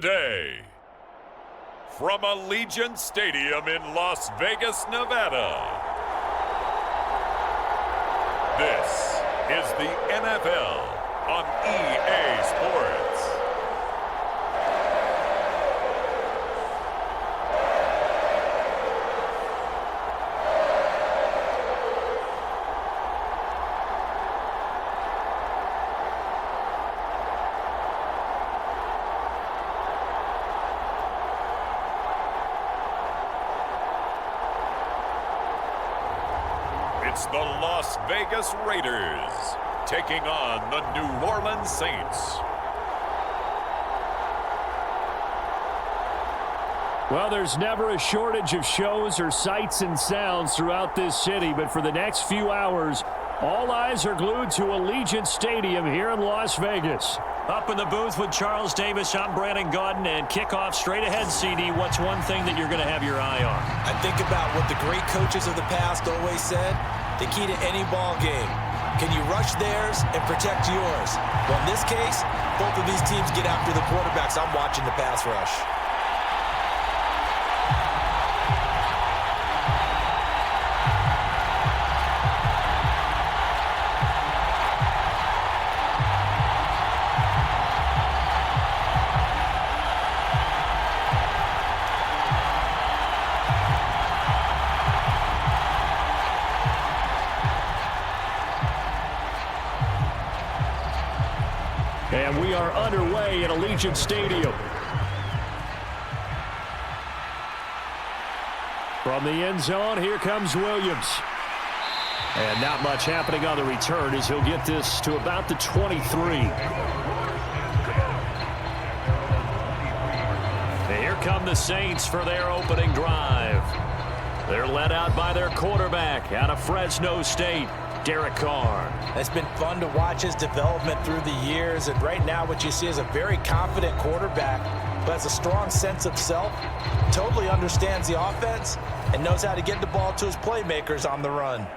Today, from Allegiant Stadium in Las Vegas, Nevada, this is the NFL on EA Sports. It's the Las Vegas Raiders taking on the New Orleans Saints. Well, there's never a shortage of shows or sights and sounds throughout this city, but for the next few hours, all eyes are glued to Allegiant Stadium here in Las Vegas. Up in the booth with Charles Davis, I'm Brandon Gaudin, and kickoff straight ahead, CD. What's one thing that you're going to have your eye on? I think about what the great coaches of the past always said. The key to any ball game. Can you rush theirs and protect yours? Well, in this case, both of these teams get after the quarterbacks. I'm watching the pass rush. And we are underway at Allegiant Stadium. From the end zone, here comes Williams. And not much happening on the return as he'll get this to about the 23. And here come the Saints for their opening drive. They're led out by their quarterback out of Fresno State, Derek Carr. It's been fun to watch his development through the years, and right now what you see is a very confident quarterback who has a strong sense of self, totally understands the offense, and knows how to get the ball to his playmakers on the run.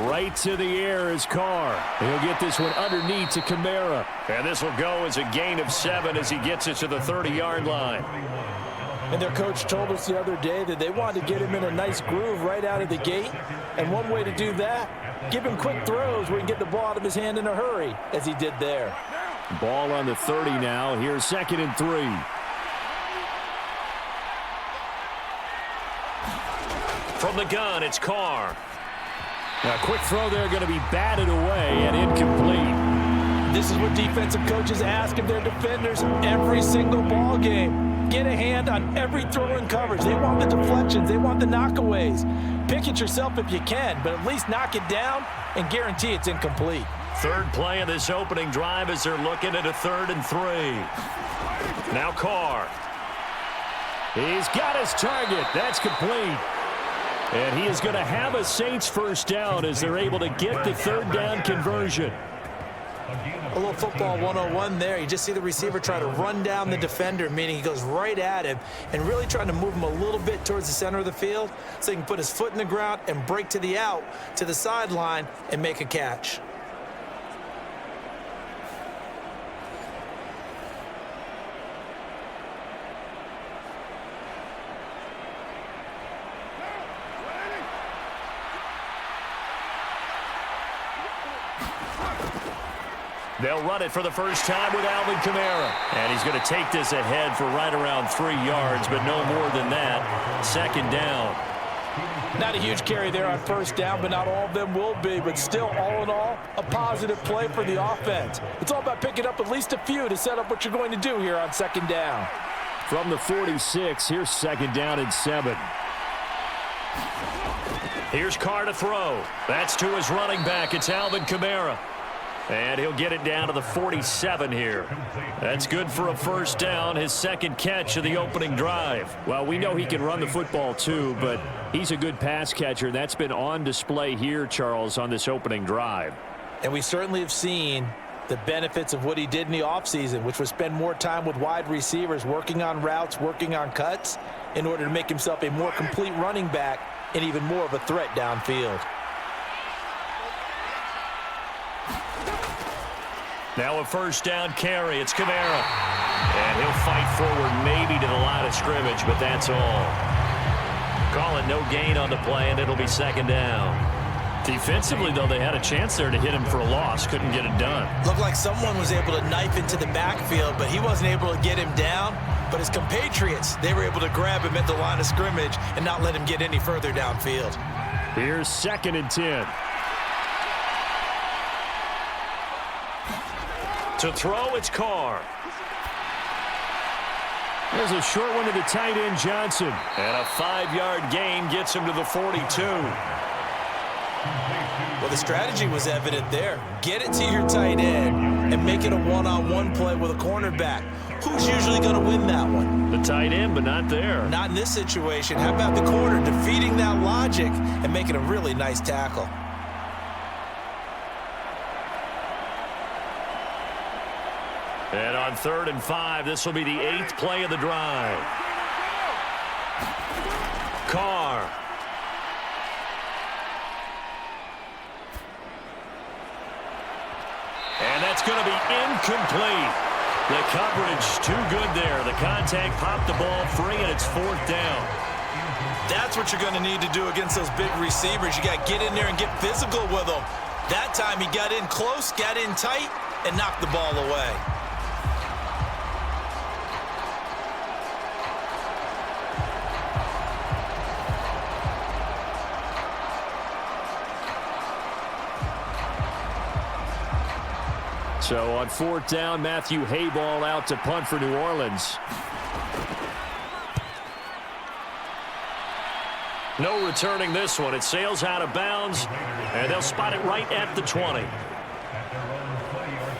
Right to the air is Carr. He'll get this one underneath to Kamara. And this will go as a gain of 7 as he gets it to the 30-yard line. And their coach told us the other day that they wanted to get him in a nice groove right out of the gate. And one way to do that, give him quick throws where he can get the ball out of his hand in a hurry, as he did there. Ball on the 30 now. Here's 2nd and 3. From the gun, it's Carr. A quick throw there going to be batted away and incomplete. This is what defensive coaches ask of their defenders every single ball game. Get a hand on every throw in coverage. They want the deflections. They want the knockaways. Pick it yourself if you can, but at least knock it down and guarantee it's incomplete. Third play of this opening drive as they're looking at a 3rd and 3. Now Carr. He's got his target. That's complete. And he is going to have a Saints first down as they're able to get the 3rd down conversion. A little football 101 there. You just see the receiver try to run down the defender, meaning he goes right at him and really trying to move him a little bit towards the center of the field so he can put his foot in the ground and break to the out, to the sideline, and make a catch. They'll run it for the first time with Alvin Kamara. And he's going to take this ahead for right around 3 yards, but no more than that. 2nd down. Not a huge carry there on 1st down, but not all of them will be. But still, all in all, a positive play for the offense. It's all about picking up at least a few to set up what you're going to do here on 2nd down. From the 46, here's 2nd down and 7. Here's Carr to throw. That's to his running back. It's Alvin Kamara. And he'll get it down to the 47 here. That's good for a 1st down, his 2nd catch of the opening drive. Well, we know he can run the football too, but he's a good pass catcher. That's been on display here, Charles, on this opening drive. And we certainly have seen the benefits of what he did in the offseason, which was spend more time with wide receivers, working on routes, working on cuts, in order to make himself a more complete running back and even more of a threat downfield. Now a first down carry. It's Kamara. And he'll fight forward maybe to the line of scrimmage, but that's all. Call it no gain on the play, and it'll be second down. Defensively, though, they had a chance there to hit him for a loss. Couldn't get it done. Looked like someone was able to knife into the backfield, but he wasn't able to get him down. But his compatriots, they were able to grab him at the line of scrimmage and not let him get any further downfield. Here's 2nd and 10. To throw, it's Carr. There's a short one to the tight end, Johnson. And a 5-yard gain gets him to the 42. Well, the strategy was evident there. Get it to your tight end and make it a one-on-one play with a cornerback. Who's usually going to win that one? The tight end, but not there. Not in this situation. How about the corner defeating that logic and making a really nice tackle? And on 3rd and 5, this will be the 8th play of the drive. Carr. And that's going to be incomplete. The coverage too good there. The contact popped the ball free, and it's 4th down. That's what you're going to need to do against those big receivers. You got to get in there and get physical with them. That time he got in close, got in tight, and knocked the ball away. So on 4th down, Matthew Hayball out to punt for New Orleans. No returning this one. It sails out of bounds, and they'll spot it right at the 20.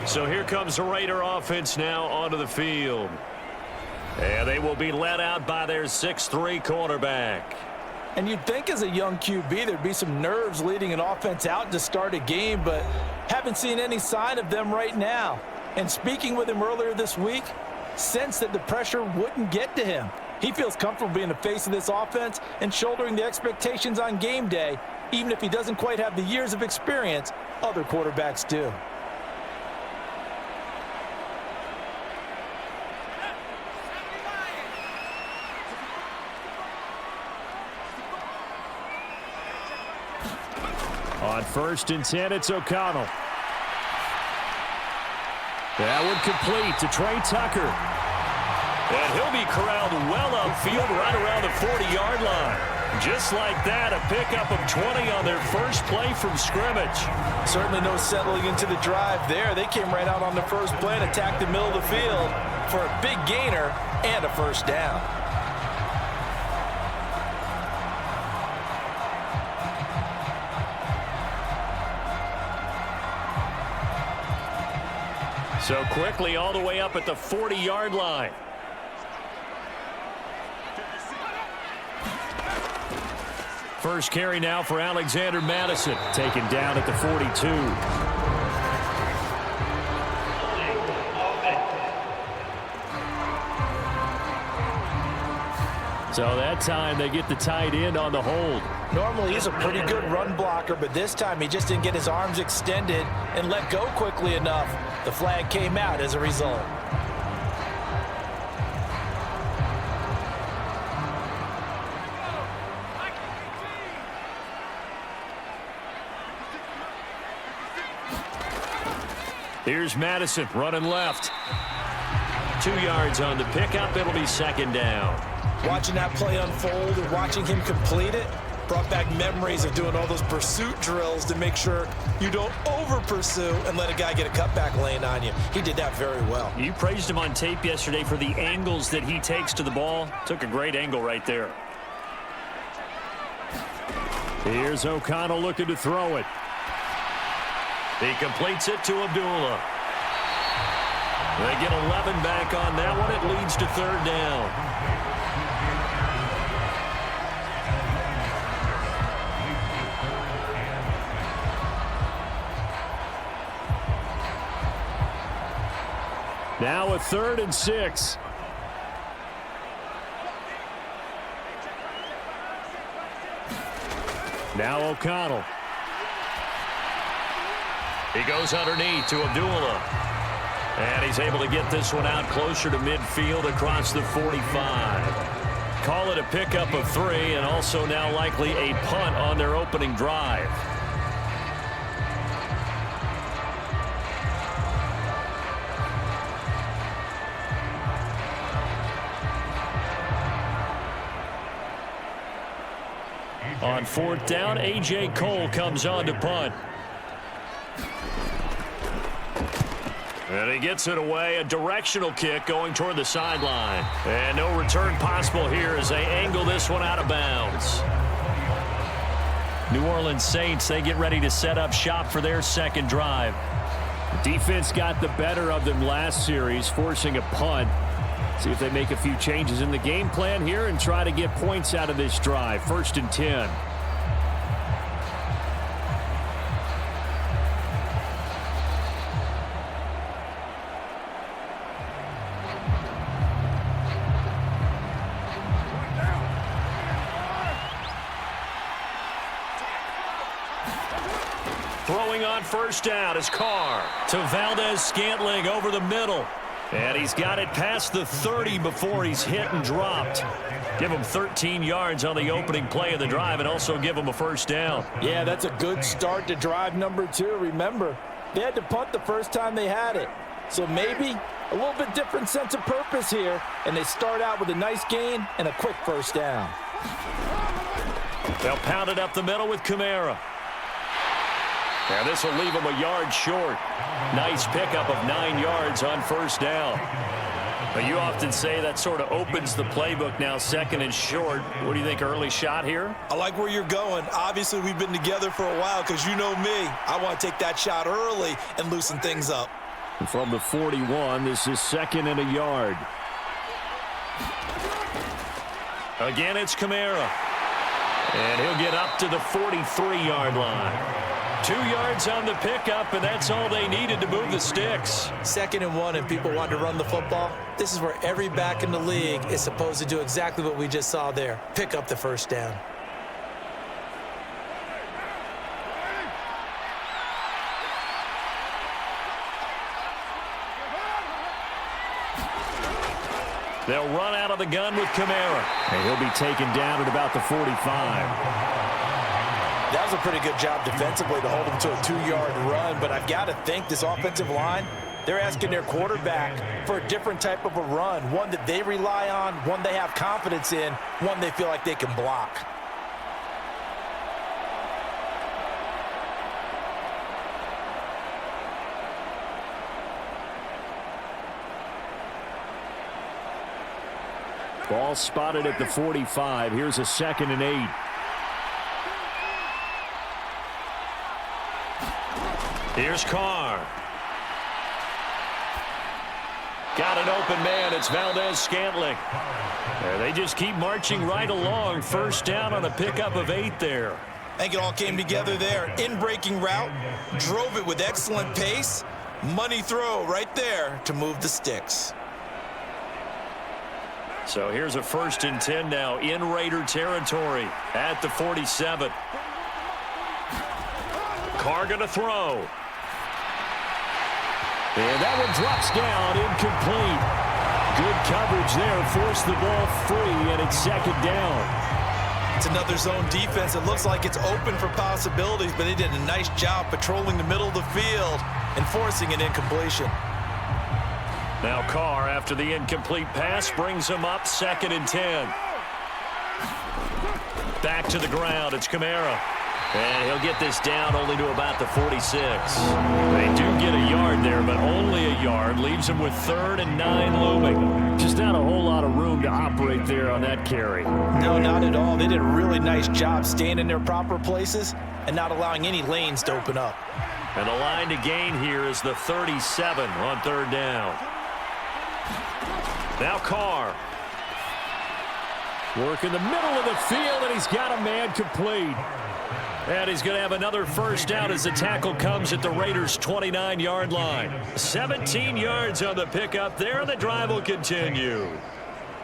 So here comes the Raider offense now onto the field. And they will be led out by their 6'3" quarterback. And you'd think as a young QB there'd be some nerves leading an offense out to start a game, but haven't seen any sign of them right now. And speaking with him earlier this week, sensed that the pressure wouldn't get to him. He feels comfortable being the face of this offense and shouldering the expectations on game day, even if he doesn't quite have the years of experience other quarterbacks do. On 1st and 10, it's O'Connell. That one complete to Trey Tucker. And he'll be corralled well upfield right around the 40-yard line. Just like that, a pickup of 20 on their first play from scrimmage. Certainly no settling into the drive there. They came right out on the first play and attacked the middle of the field for a big gainer and a first down. So quickly all the way up at the 40-yard line. First carry now for Alexander Madison, taken down at the 42. So that time they get the tight end on the hold. Normally he's a pretty good run blocker, but this time he just didn't get his arms extended and let go quickly enough. The flag came out as a result. Here's Madison running left. 2 yards on the pickup. It'll be 2nd down. Watching that play unfold and watching him complete it brought back memories of doing all those pursuit drills to make sure you don't over-pursue and let a guy get a cutback lane on you. He did that very well. You praised him on tape yesterday for the angles that he takes to the ball. Took a great angle right there. Here's O'Connell looking to throw it. He completes it to Abdullah. They get 11 back on that one. It leads to 3rd down. Now a 3rd and 6. Now O'Connell. He goes underneath to Abdullah. And he's able to get this one out closer to midfield across the 45. Call it a pickup of 3, and also now likely a punt on their opening drive. On 4th down, A.J. Cole comes on to punt. And he gets it away, a directional kick going toward the sideline. And no return possible here as they angle this one out of bounds. New Orleans Saints, they get ready to set up shop for their second drive. The defense got the better of them last series, forcing a punt. See if they make a few changes in the game plan here and try to get points out of this drive. 1st and 10. Throwing on 1st down is Carr to Valdez-Scantling over the middle. And he's got it past the 30 before he's hit and dropped. Give him 13 yards on the opening play of the drive and also give him a 1st down. Yeah, that's a good start to drive number 2. Remember, they had to punt the first time they had it. So maybe a little bit different sense of purpose here, and they start out with a nice gain and a quick 1st down. They'll pound it up the middle with Kamara. And this will leave him a yard short. Nice pickup of 9 yards on 1st down. But you often say that sort of opens the playbook now, 2nd and short. What do you think, early shot here? I like where you're going. Obviously, we've been together for a while because you know me. I want to take that shot early and loosen things up. From the 41, this is 2nd and a yard. Again, it's Kamara. And he'll get up to the 43-yard line. 2 yards on the pickup, and that's all they needed to move the sticks. 2nd and 1, and people want to run the football. This is where every back in the league is supposed to do exactly what we just saw there. Pick up the 1st down. They'll run out of the gun with Kamara. And he'll be taken down at about the 45. That was a pretty good job defensively to hold him to a 2-yard run, but I've got to think this offensive line, they're asking their quarterback for a different type of a run, one that they rely on, one they have confidence in, one they feel like they can block. Ball spotted at the 45. Here's a 2nd and 8. Here's Carr. Got an open man. It's Valdez-Scantling. They just keep marching right along. 1st down on a pickup of 8 there. I think it all came together there. In-breaking route, drove it with excellent pace. Money throw right there to move the sticks. So here's a 1st and 10 now in Raider territory at the 47. Carr going to throw. And that one drops down, incomplete. Good coverage there, forced the ball free, and it's 2nd down. It's another zone defense. It looks like it's open for possibilities, but they did a nice job patrolling the middle of the field and forcing an incompletion. Now Carr, after the incomplete pass, brings him up 2nd and 10. Back to the ground, it's Kamara. And he'll get this down only to about the 46. They do get a yard there, but only a yard. Leaves him with 3rd and 9 looming. Just not a whole lot of room to operate there on that carry. No, not at all. They did a really nice job staying in their proper places and not allowing any lanes to open up. And the line to gain here is the 37 on 3rd down. Now Carr. Work in the middle of the field, and he's got a man complete. And he's going to have another first down as the tackle comes at the Raiders' 29-yard line. 17 yards on the pickup there, and the drive will continue.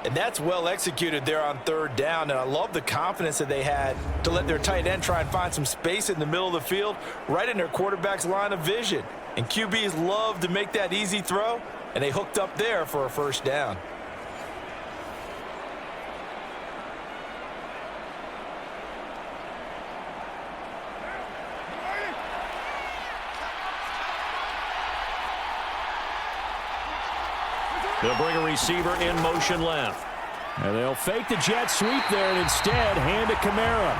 And that's well executed there on third down, and I love the confidence that they had to let their tight end try and find some space in the middle of the field, right in their quarterback's line of vision. And QBs love to make that easy throw, and they hooked up there for a first down. They'll bring a receiver in motion left. And they'll fake the jet sweep there and instead hand to Kamara.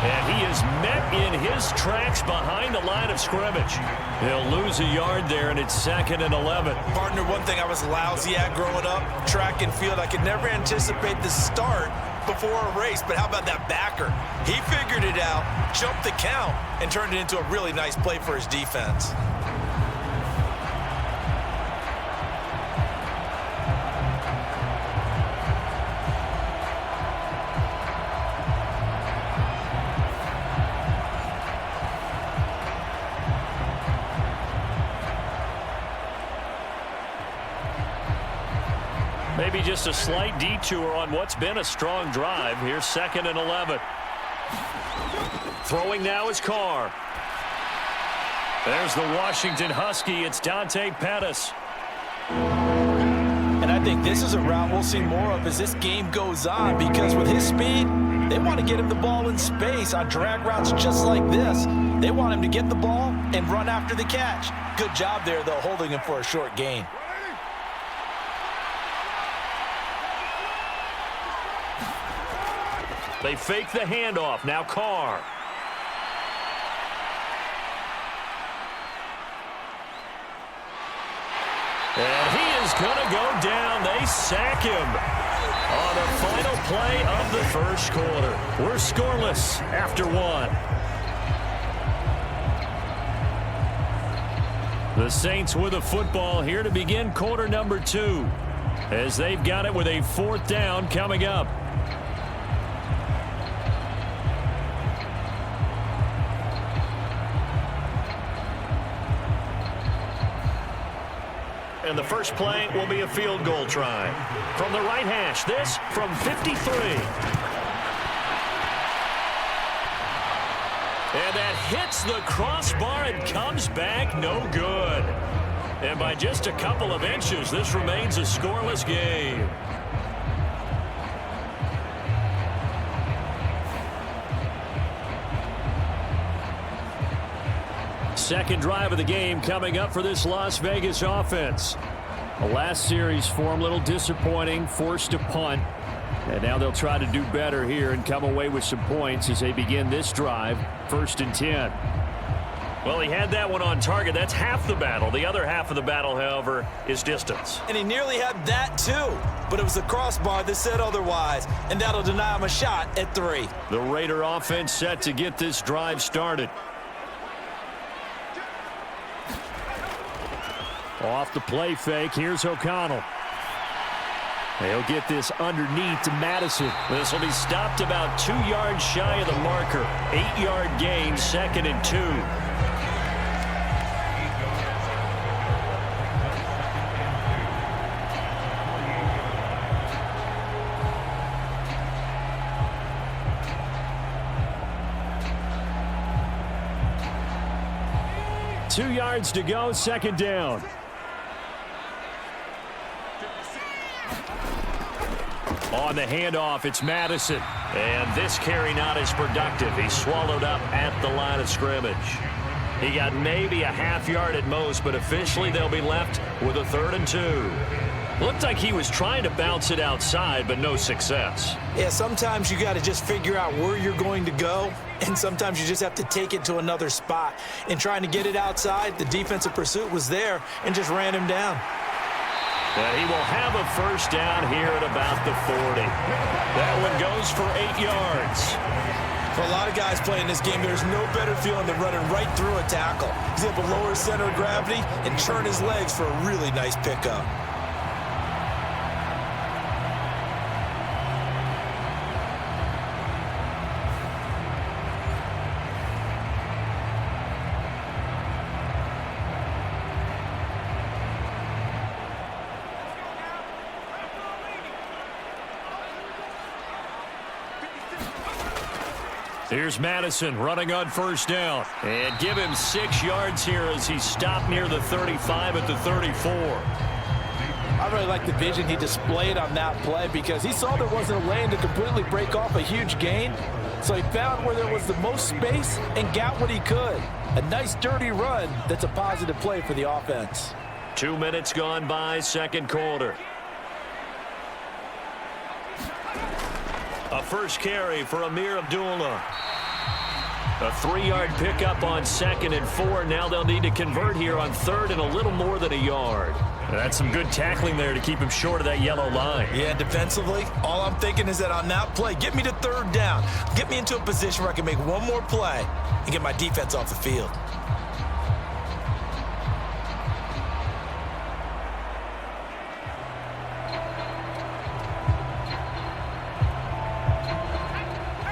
And he is met in his tracks behind the line of scrimmage. He'll lose a yard there, and it's 2nd and 11. Partner, one thing I was lousy at growing up, track and field, I could never anticipate the start before a race, but how about that backer? He figured it out, jumped the count, and turned it into a really nice play for his defense. Maybe just a slight detour on what's been a strong drive. Here's 2nd and 11. Throwing now is Carr. There's the Washington Husky. It's Dante Pettis. And I think this is a route we'll see more of as this game goes on, because with his speed, they want to get him the ball in space on drag routes just like this. They want him to get the ball and run after the catch. Good job there, though, holding him for a short gain. They fake the handoff. Now Carr. And he is going to go down. They sack him on the final play of the first quarter. We're scoreless after 1. The Saints with a football here to begin quarter number 2, as they've got it with a 4th down coming up. And the first play will be a field goal try. From the right hash, this from 53. And that hits the crossbar and comes back no good. And by just a couple of inches, this remains a scoreless game. Second drive of the game coming up for this Las Vegas offense. The last series for them, a little disappointing, forced to punt. And now they'll try to do better here and come away with some points as they begin this drive, 1st and 10. Well, he had that one on target. That's half the battle. The other half of the battle, however, is distance. And he nearly had that too, but it was the crossbar that said otherwise, and that'll deny him a shot at 3. The Raider offense set to get this drive started. Off the play fake, here's O'Connell. They'll get this underneath to Madison. This will be stopped about 2 yards shy of the marker. 8-yard gain, 2nd and 2. Two yards to go, 2nd down. On the handoff, it's Madison. And this carry not as productive. He's swallowed up at the line of scrimmage. He got maybe a half yard at most, but officially they'll be left with a 3rd and 2. Looked like he was trying to bounce it outside, but no success. Yeah, sometimes you got to just figure out where you're going to go, and sometimes you just have to take it to another spot. In trying to get it outside, the defensive pursuit was there and just ran him down. And he will have a first down here at about the 40. That one goes for 8 yards. For a lot of guys playing this game, there's no better feeling than running right through a tackle. He's able to lower his center of gravity and turn his legs for a really nice pickup. Here's Madison running on first down. And give him 6 yards here as he stopped near the 35 at the 34. I really like the vision he displayed on that play because he saw there wasn't a lane to completely break off a huge gain. So he found where there was the most space and got what he could. A nice dirty run that's a positive play for the offense. 2 minutes gone by, second quarter. A first carry for Amir Abdullah. A 3-yard pickup on 2nd and 4. Now they'll need to convert here on 3rd and a little more than a yard. That's some good tackling there to keep him short of that yellow line. Yeah, defensively, all I'm thinking is that on that play, get me to 3rd down. Get me into a position where I can make one more play and get my defense off the field.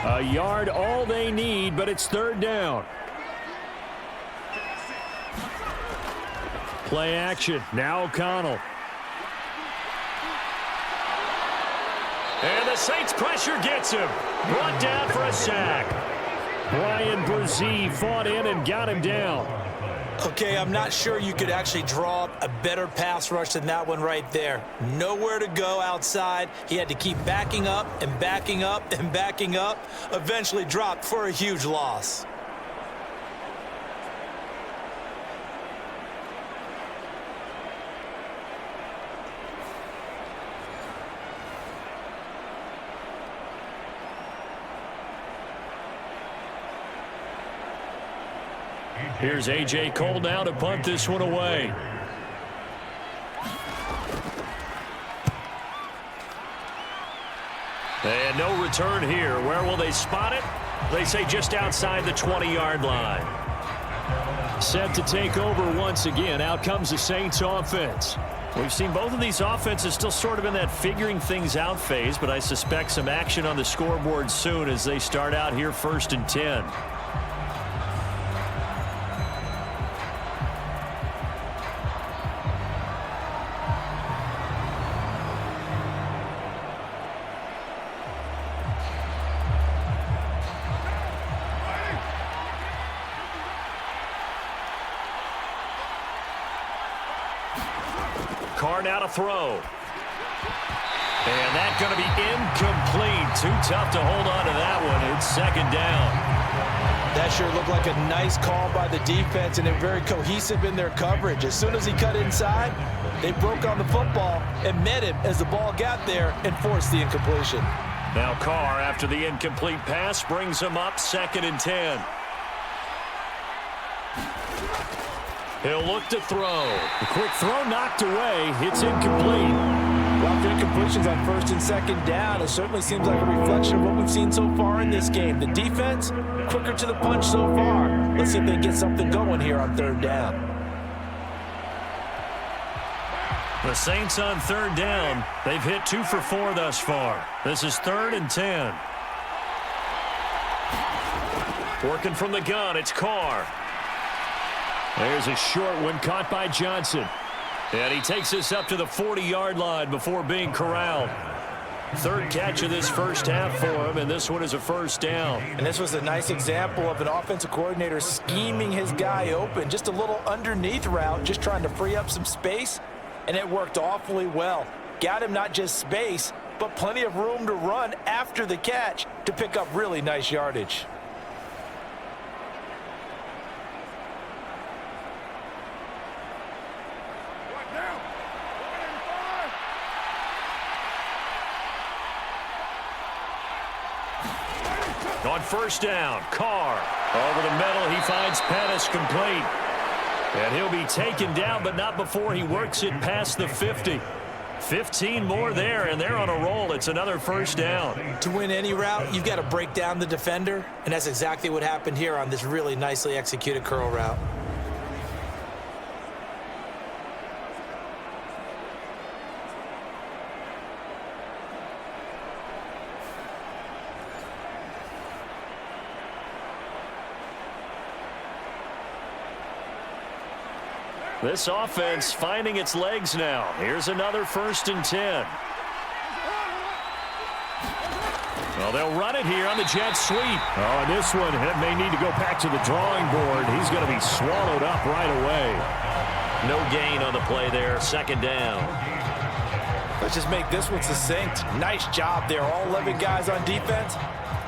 A yard all they need, but it's 3rd down. Play action. Now O'Connell. And the Saints pressure gets him. Brought down for a sack. Brian Brzee fought in and got him down. Okay, I'm not sure you could actually draw up a better pass rush than that one right there. Nowhere to go outside. He had to keep backing up and backing up and backing up. Eventually dropped for a huge loss. Here's A.J. Cole now to punt this one away. And no return here. Where will they spot it? They say just outside the 20-yard line. Set to take over once again. Out comes the Saints offense. We've seen both of these offenses still sort of in that figuring things out phase, but I suspect some action on the scoreboard soon as they start out here 1st and 10. Carr now to throw. And that's going to be incomplete. Too tough to hold on to that one. It's 2nd down. That sure looked like a nice call by the defense, and they're very cohesive in their coverage. As soon as he cut inside, they broke on the football and met him as the ball got there and forced the incompletion. Now Carr, after the incomplete pass, brings him up 2nd and 10. He'll look to throw. The quick throw knocked away. It's incomplete. Well, the incompletions on 1st and 2nd down, it certainly seems like a reflection of what we've seen so far in this game. The defense, quicker to the punch so far. Let's see if they get something going here on 3rd down. The Saints on 3rd down. They've hit 2 for 4 thus far. This is 3rd and 10. Working from the gun, it's Carr. There's a short one caught by Johnson. And he takes this up to the 40-yard line before being corralled. 3rd catch of this first half for him, and this one is a 1st down. And this was a nice example of an offensive coordinator scheming his guy open. Just a little underneath route, just trying to free up some space, and it worked awfully well. Got him not just space, but plenty of room to run after the catch to pick up really nice yardage. On 1st down, Carr. Over the middle, he finds Pettis complete. And he'll be taken down, but not before he works it past the 50. 15 more there, and they're on a roll. It's another 1st down. To win any route, you've got to break down the defender, and that's exactly what happened here on this really nicely executed curl route. This offense finding its legs now. Here's another 1st and 10. Well, they'll run it here on the jet sweep. Oh, and this one may need to go back to the drawing board. He's going to be swallowed up right away. No gain on the play there. Second down. Let's just make this one succinct. Nice job there. All 11 guys on defense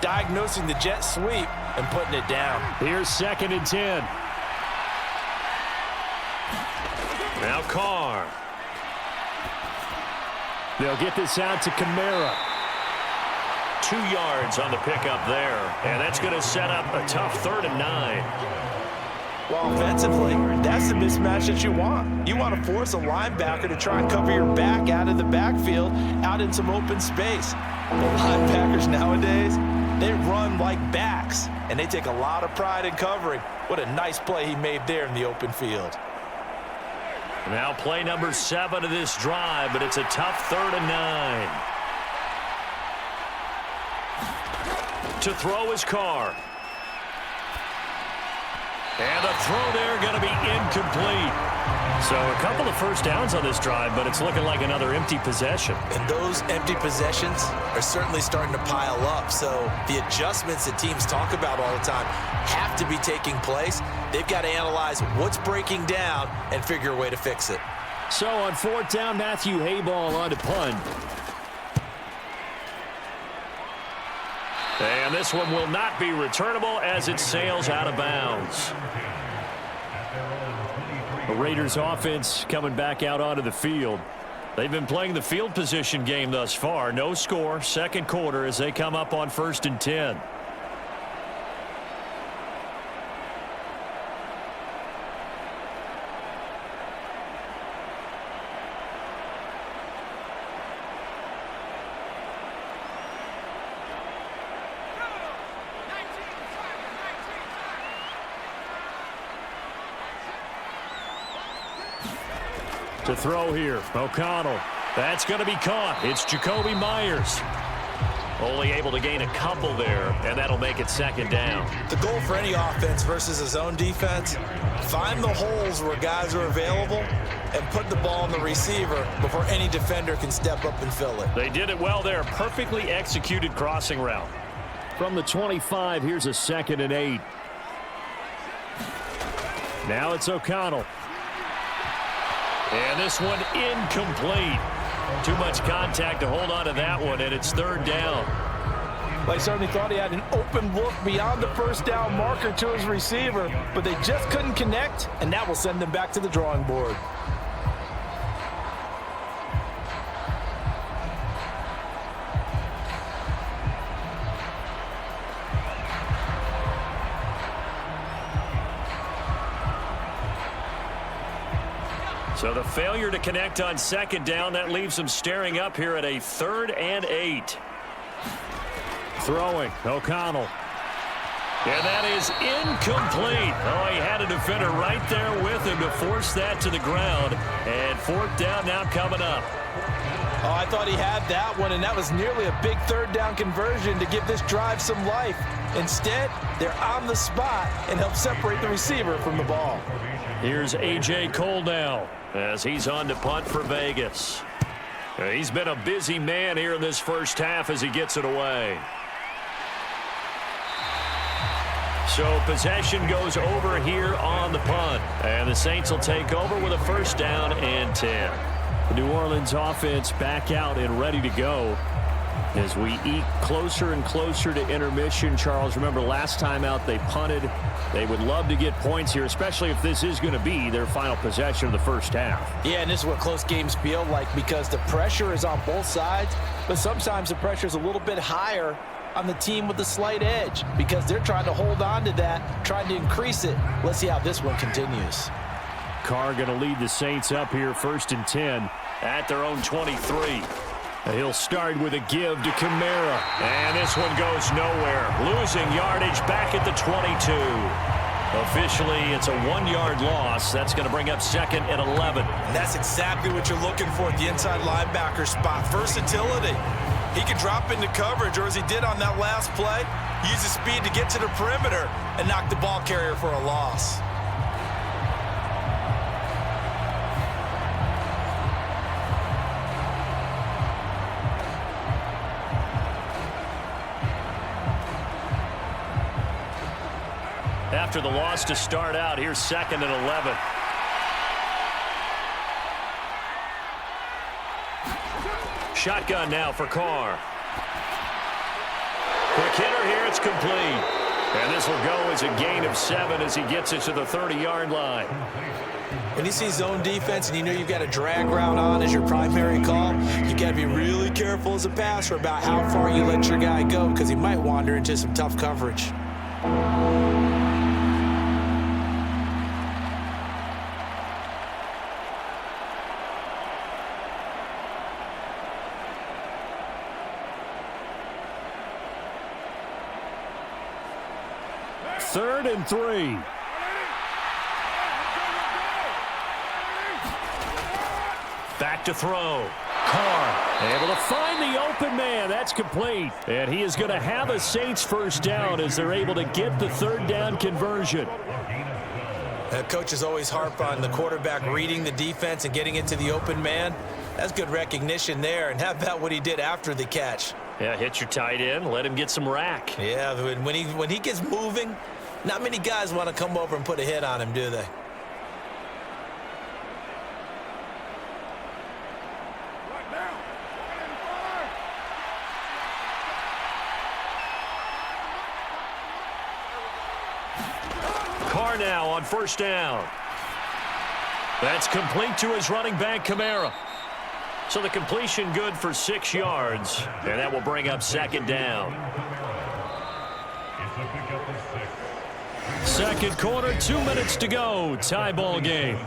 diagnosing the jet sweep and putting it down. Here's 2nd and 10. Now Carr. They'll get this out to Kamara. 2 yards on the pickup there. And that's going to set up a tough 3rd and 9. Well, offensively, that's the mismatch that you want. You want to force a linebacker to try and cover your back out of the backfield, out in some open space. The linebackers nowadays, they run like backs, and they take a lot of pride in covering. What a nice play he made there in the open field. Now play number 7 of this drive, but it's a tough 3rd and 9. To throw is Carr. And the throw there going to be incomplete. So a couple of first downs on this drive, but it's looking like another empty possession. And those empty possessions are certainly starting to pile up. So the adjustments that teams talk about all the time have to be taking place. They've got to analyze what's breaking down and figure a way to fix it. So on 4th down, Matthew Hayball on to punt. And this one will not be returnable as it sails out of bounds. The Raiders offense coming back out onto the field. They've been playing the field position game thus far. No score, 2nd quarter as they come up on 1st and 10. To throw here, O'Connell. That's going to be caught. It's Jacoby Myers. Only able to gain a couple there, and that'll make it 2nd down. The goal for any offense versus his own defense, find the holes where guys are available and put the ball on the receiver before any defender can step up and fill it. They did it well there. Perfectly executed crossing route. From the 25, here's a 2nd and 8. Now it's O'Connell. And this one incomplete. Too much contact to hold on to that one, and it's 3rd down. They certainly thought he had an open look beyond the first down marker to his receiver, but they just couldn't connect, and that will send them back to the drawing board. So the failure to connect on 2nd down, that leaves them staring up here at a 3rd and 8. Throwing, O'Connell. And that is incomplete. Oh, he had a defender right there with him to force that to the ground. And 4th down now coming up. Oh, I thought he had that one, and that was nearly a big 3rd down conversion to give this drive some life. Instead, they're on the spot and help separate the receiver from the ball. Here's A.J. Cole now as he's on to punt for Vegas. He's been a busy man here in this first half as he gets it away. So possession goes over here on the punt. And the Saints will take over with a 1st down and 10. The New Orleans offense back out and ready to go. As we eat closer and closer to intermission, Charles, remember last time out they punted. They would love to get points here, especially if this is going to be their final possession of the first half. Yeah, and this is what close games feel like because the pressure is on both sides, but sometimes the pressure is a little bit higher on the team with the slight edge because they're trying to hold on to that, trying to increase it. Let's see how this one continues. Carr going to lead the Saints up here, 1st and 10. At their own 23. He'll start with a give to Kamara. And this one goes nowhere. Losing yardage back at the 22. Officially, it's a 1-yard loss. That's going to bring up 2nd and 11. And that's exactly what you're looking for at the inside linebacker spot. Versatility. He can drop into coverage, or as he did on that last play, use his speed to get to the perimeter and knock the ball carrier for a loss. after the loss to start out. Here's 2nd and 11. Shotgun now for Carr. Quick hitter here. It's complete. And this will go as a gain of 7 as he gets it to the 30-yard line. When you see zone defense and you know you've got a drag route on as your primary call, you got to be really careful as a passer about how far you let your guy go because he might wander into some tough coverage. Third and 3. Back to throw. Carr able to find the open man. That's complete. And he is going to have a Saints first down as they're able to get the 3rd down conversion. Coaches always harp on the quarterback reading the defense and getting into the open man. That's good recognition there. And how about what he did after the catch? Yeah, hit your tight end. Let him get some rack. Yeah, when he gets moving, not many guys want to come over and put a hit on him, do they? Carr now on first down. That's complete to his running back, Kamara. So the completion good for 6 yards, and that will bring up 2nd down. 2nd quarter, 2 minutes to go. Tie ball game.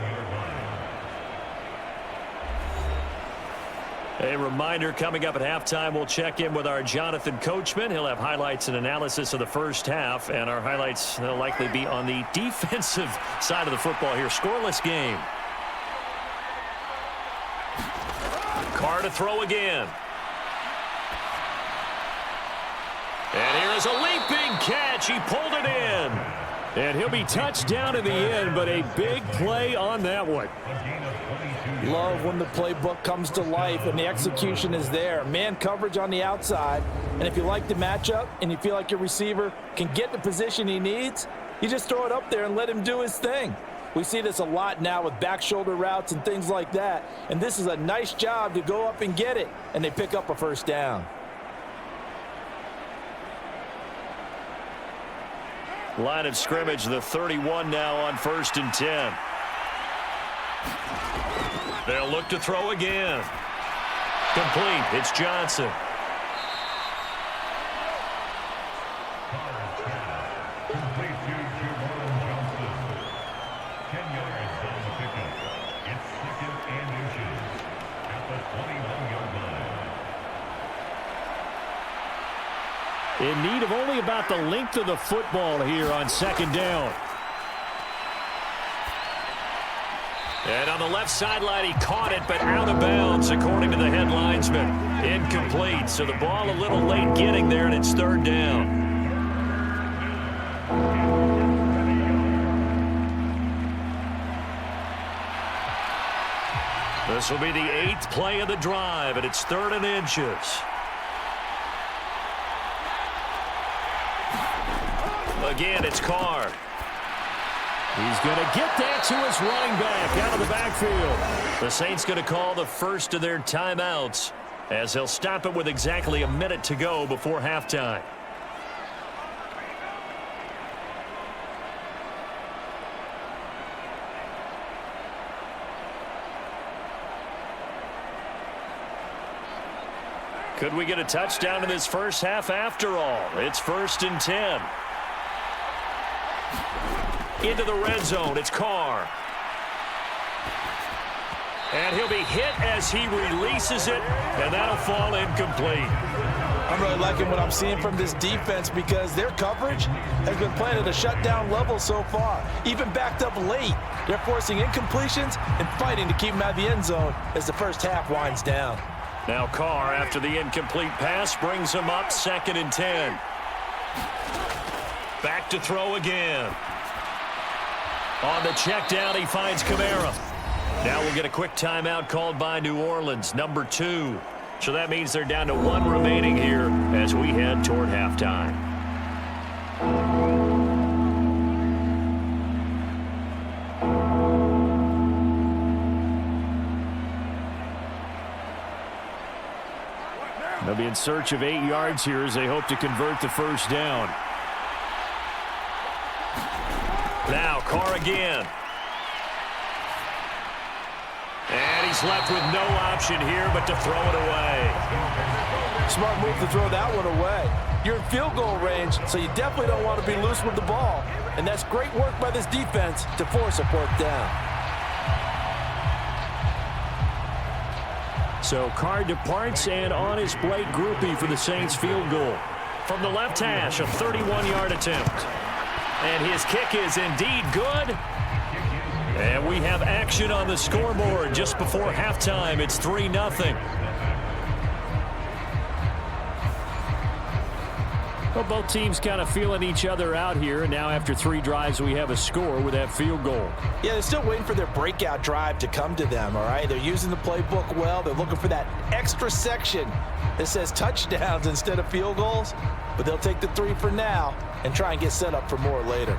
A reminder, coming up at halftime, we'll check in with our Jonathan Coachman. He'll have highlights and analysis of the first half, and our highlights will likely be on the defensive side of the football here. Scoreless game. Carr to throw again. And here is a leaping catch. He pulled it in. And he'll be touched down in the end, but a big play on that one. Love when the playbook comes to life and the execution is there. Man coverage on the outside. And if you like the matchup and you feel like your receiver can get the position he needs, you just throw it up there and let him do his thing. We see this a lot now with back shoulder routes and things like that. And this is a nice job to go up and get it. And they pick up a first down. Line of scrimmage, the 31 now on 1st and 10. They'll look to throw again. Complete. It's Johnson. In need of only about the length of the football here on 2nd down. And on the left sideline, he caught it, but out of bounds, according to the head linesman. Incomplete, so the ball a little late getting there, and it's 3rd down. This will be the 8th play of the drive, and it's 3rd and inches. Again, it's Carr. He's going to get that to his running back out of the backfield. The Saints going to call the first of their timeouts as they'll stop it with exactly a minute to go before halftime. Could we get a touchdown in this first half after all? It's 1st and 10. Into the red zone, it's Carr. And he'll be hit as he releases it, and that'll fall incomplete. I'm really liking what I'm seeing from this defense because their coverage has been playing at a shutdown level so far. Even backed up late, they're forcing incompletions and fighting to keep them out of the end zone as the first half winds down. Now Carr, after the incomplete pass, brings him up 2nd and 10. Back to throw again. On the check down, he finds Kamara. Now we'll get a quick timeout called by New Orleans, number 2. So that means they're down to 1 remaining here as we head toward halftime. They'll be in search of 8 yards here as they hope to convert the first down. Now Carr again. And he's left with no option here but to throw it away. Smart move to throw that one away. You're in field goal range, so you definitely don't want to be loose with the ball. And that's great work by this defense to force a fourth down. So Carr departs, and on his Blake Groupie for the Saints field goal. From the left hash, a 31-yard attempt. And his kick is indeed good. And we have action on the scoreboard just before halftime. It's 3-0. Well, both teams kind of feeling each other out here, and now after 3 drives, we have a score with that field goal. Yeah, they're still waiting for their breakout drive to come to them, all right? They're using the playbook well. They're looking for that extra section that says touchdowns instead of field goals. But they'll take the 3 for now and try and get set up for more later.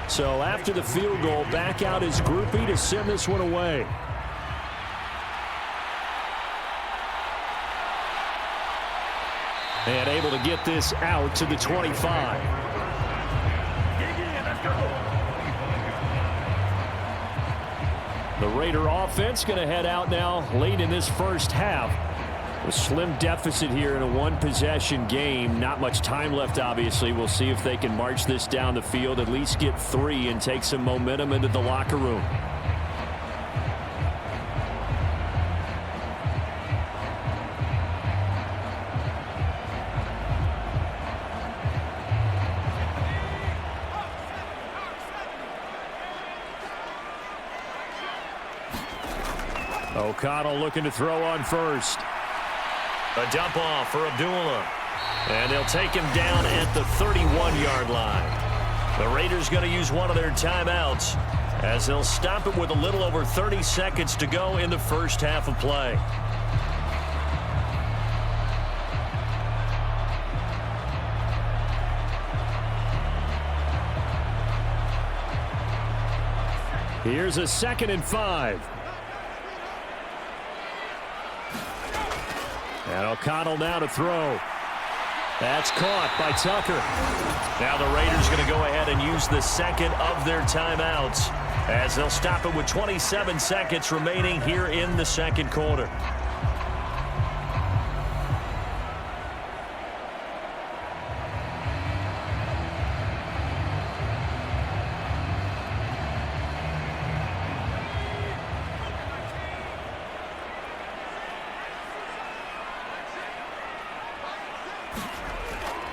So after the field goal, back out his groupie to send this one away. And able to get this out to the 25. The Raider offense going to head out now late in this first half. A slim deficit here in a one-possession game. Not much time left, obviously. We'll see if they can march this down the field, at least get 3 and take some momentum into the locker room. O'Connell looking to throw on first. A dump off for Abdullah. And they'll take him down at the 31-yard line. The Raiders going to use one of their timeouts as they'll stop it with a little over 30 seconds to go in the first half of play. Here's a 2nd and 5. And O'Connell now to throw. That's caught by Tucker. Now the Raiders going to go ahead and use the second of their timeouts as they'll stop it with 27 seconds remaining here in the second quarter.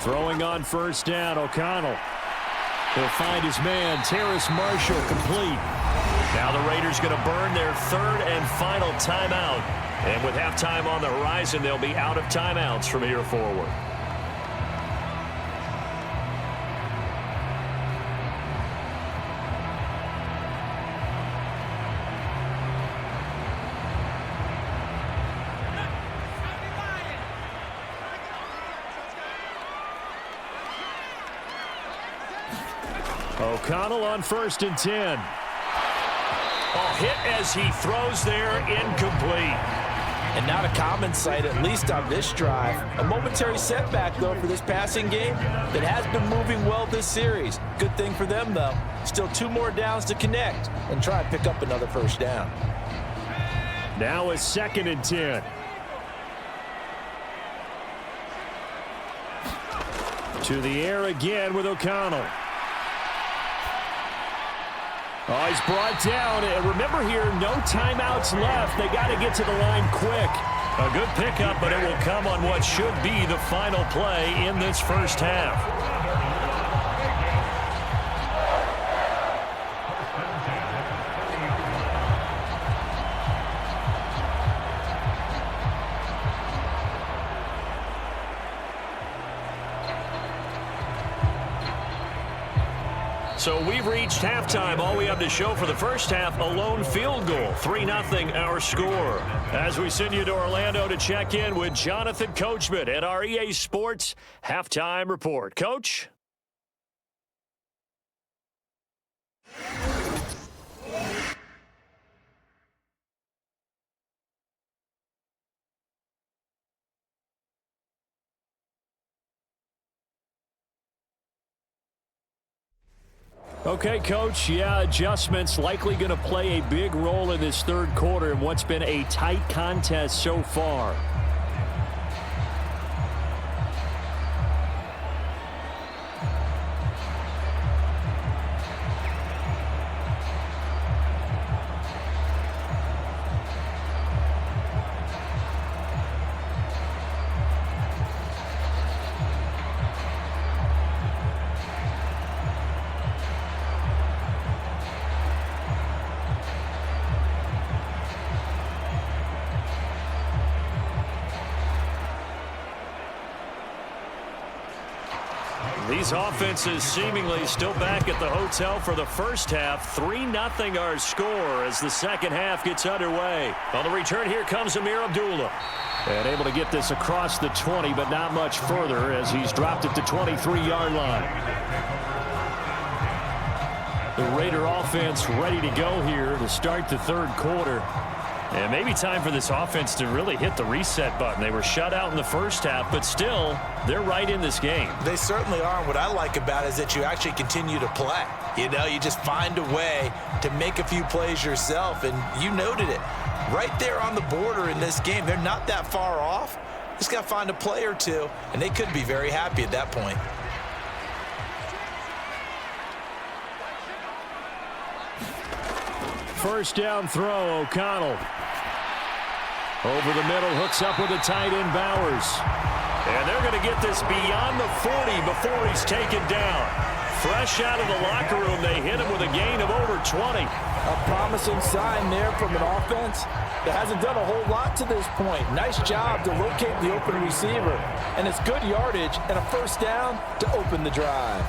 Throwing on first down, O'Connell. He'll find his man, Terrace Marshall, complete. Now the Raiders going to burn their 3rd and final timeout. And with halftime on the horizon, they'll be out of timeouts from here forward. O'Connell on 1st and 10. A hit as he throws there, incomplete. And not a common sight, at least on this drive. A momentary setback, though, for this passing game that has been moving well this series. Good thing for them, though. Still 2 more downs to connect and try and pick up another first down. Now a 2nd and 10. To the air again with O'Connell. Oh, he's brought down. And remember here, no timeouts left. They got to get to the line quick. A good pickup, but it will come on what should be the final play in this first half. So we've reached halftime. All we have to show for the first half, a lone field goal. 3-0 our score. As we send you to Orlando to check in with Jonathan Coachman at our EA Sports Halftime Report. Coach? Okay, Coach, yeah, adjustments likely going to play a big role in this third quarter in what's been a tight contest so far. These offenses seemingly still back at the hotel for the first half. 3-0 our score as the second half gets underway. On the return, here comes Amir Abdullah. And able to get this across the 20, but not much further as he's dropped at the 23-yard line. The Raider offense ready to go here to start the third quarter. And maybe time for this offense to really hit the reset button. They were shut out in the first half, but still, they're right in this game. They certainly are. What I like about it is that you actually continue to play. You know, you just find a way to make a few plays yourself, and you noted it. Right there on the border in this game, they're not that far off. Just got to find a play or two, and they could be very happy at that point. First down throw, O'Connell. Over the middle, hooks up with the tight end, Bowers. And they're going to get this beyond the 40 before he's taken down. Fresh out of the locker room, they hit him with a gain of over 20. A promising sign there from an offense that hasn't done a whole lot to this point. Nice job to locate the open receiver. And it's good yardage and a first down to open the drive.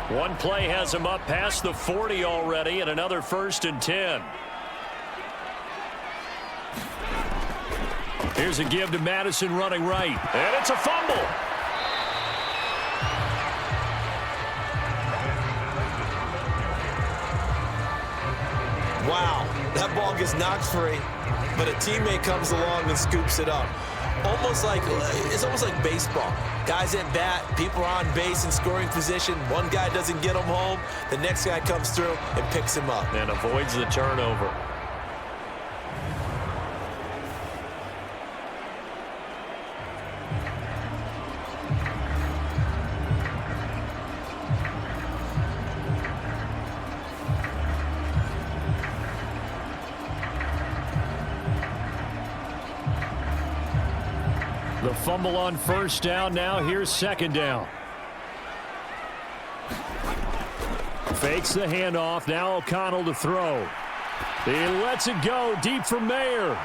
One play has him up past the 40 already, and another 1st and 10. Here's a give to Madison running right. And it's a fumble. Wow, that ball gets knocked free, but a teammate comes along and scoops it up. It's almost like baseball. Guys at bat, people are on base in scoring position. One guy doesn't get him home. The next guy comes through and picks him up. And avoids the turnover. The fumble on first down. Now here's second down. Fakes the handoff. Now O'Connell to throw. He lets it go deep for Mayer.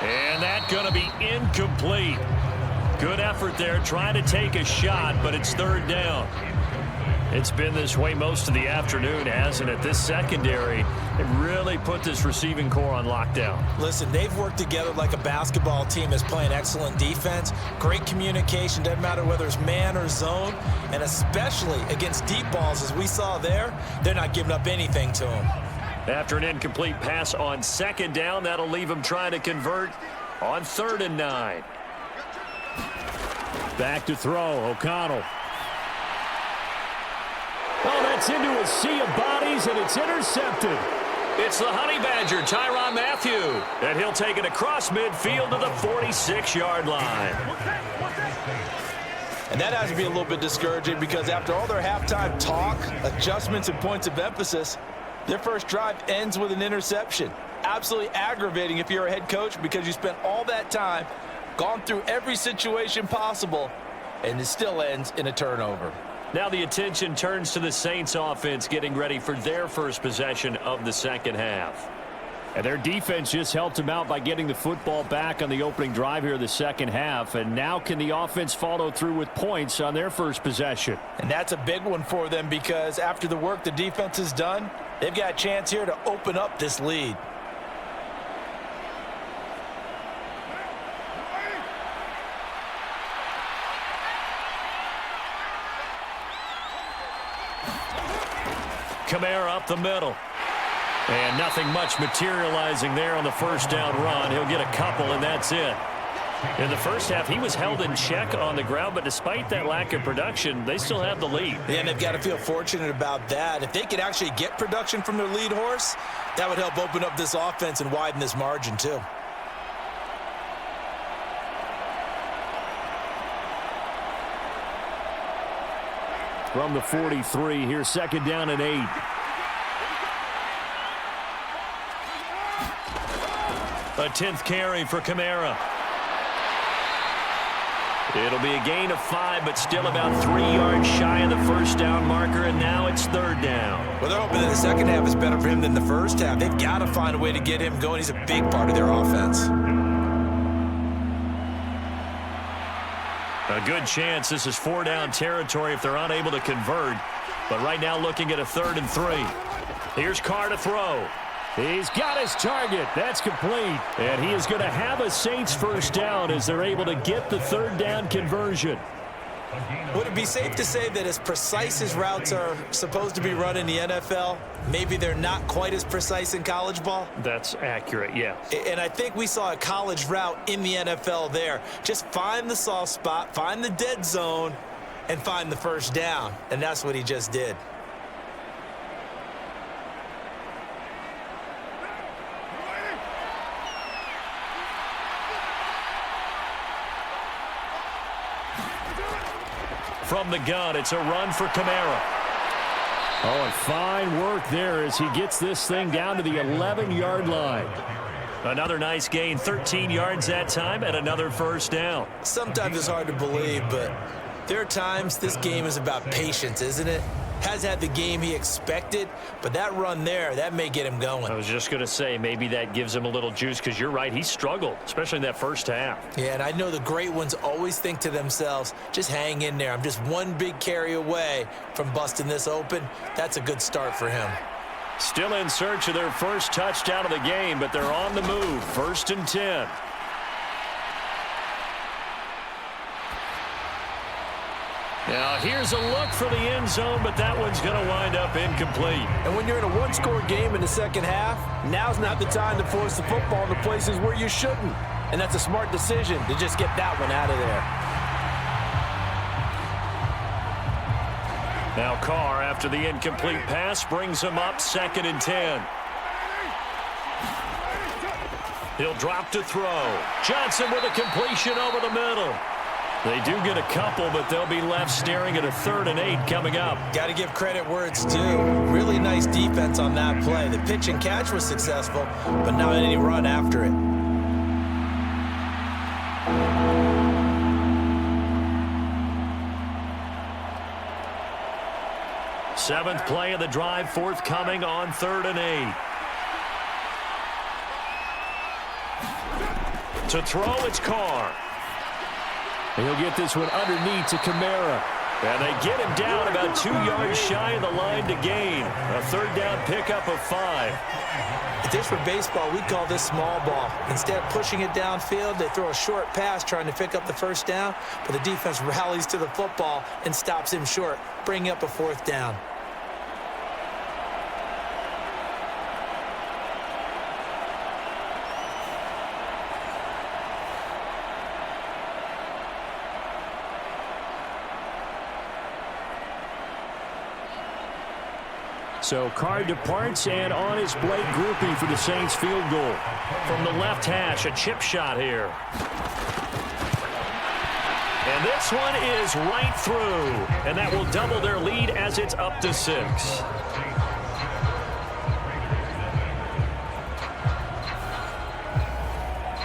And that's going to be incomplete. Good effort there trying to take a shot, but it's third down. It's been this way most of the afternoon, hasn't it? This secondary, it really put this receiving core on lockdown. Listen, they've worked together like a basketball team that's playing excellent defense. Great communication, doesn't matter whether it's man or zone. And especially against deep balls, as we saw there, they're not giving up anything to them. After an incomplete pass on second down, that'll leave them trying to convert on 3rd and 9. Back to throw, O'Connell. Oh, that's into a sea of bodies, and it's intercepted. It's the Honey Badger, Tyrann Mathieu. And he'll take it across midfield to the 46-yard line. And that has to be a little bit discouraging because after all their halftime talk, adjustments, and points of emphasis, their first drive ends with an interception. Absolutely aggravating if you're a head coach because you spent all that time, gone through every situation possible, and it still ends in a turnover. Now the attention turns to the Saints offense getting ready for their first possession of the second half. And their defense just helped them out by getting the football back on the opening drive here in the second half. And now can the offense follow through with points on their first possession? And that's a big one for them because after the work the defense has done, they've got a chance here to open up this lead. Kamara up the middle. And nothing much materializing there on the first down run. He'll get a couple, and that's it. In the first half, he was held in check on the ground, but despite that lack of production, they still have the lead. Yeah, and they've got to feel fortunate about that. If they could actually get production from their lead horse, that would help open up this offense and widen this margin too. From the 43, here's 2nd down and 8. A 10th carry for Kamara. It'll be a gain of 5, but still about 3 yards shy of the first down marker, and now it's 3rd down. Well, they're hoping that the second half is better for him than the first half. They've got to find a way to get him going. He's a big part of their offense. A good chance this is 4-down territory if they're unable to convert. But right now looking at a 3rd and 3. Here's Carr to throw. He's got his target. That's complete. And he is going to have a Saints first down as they're able to get the 3rd down conversion. Would it be safe to say that as precise as routes are supposed to be run in the NFL, maybe they're not quite as precise in college ball? That's accurate, yeah. And I think we saw a college route in the NFL there. Just find the soft spot, find the dead zone, and find the first down. And that's what he just did. From the gun, it's a run for Kamara. Oh, and fine work there as he gets this thing down to the 11-yard line. Another nice gain, 13 yards that time, and another first down. Sometimes it's hard to believe, but there are times this game is about patience, isn't it? Has had the game he expected, but that run there, that may get him going. I was just going to say, maybe that gives him a little juice, because you're right, he struggled, especially in that first half. Yeah, and I know the great ones always think to themselves, just hang in there. I'm just one big carry away from busting this open. That's a good start for him. Still in search of their first touchdown of the game, but they're on the move. 1st and 10. Now, here's a look for the end zone, but that one's going to wind up incomplete. And when you're in a one-score game in the second half, now's not the time to force the football into places where you shouldn't. And that's a smart decision to just get that one out of there. Now Carr, after the incomplete pass, brings him up 2nd and 10. He'll drop to throw. Johnson with a completion over the middle. They do get a couple, but they'll be left staring at a 3rd and 8 coming up. Got to give credit where it's due. Really nice defense on that play. The pitch and catch was successful, but not any run after it. Seventh play of the drive forthcoming on 3rd and 8. To throw, it's Carr. And he'll get this one underneath to Kamara. And they get him down about 2 yards shy of the line to gain. A 3rd down pickup of 5. If this were baseball, we'd call this small ball. Instead of pushing it downfield, they throw a short pass trying to pick up the first down, but the defense rallies to the football and stops him short, bringing up a 4th down. So Carr departs, and on his Blake groupie for the Saints field goal. From the left hash, a chip shot here. And this one is right through. And that will double their lead as it's up to 6.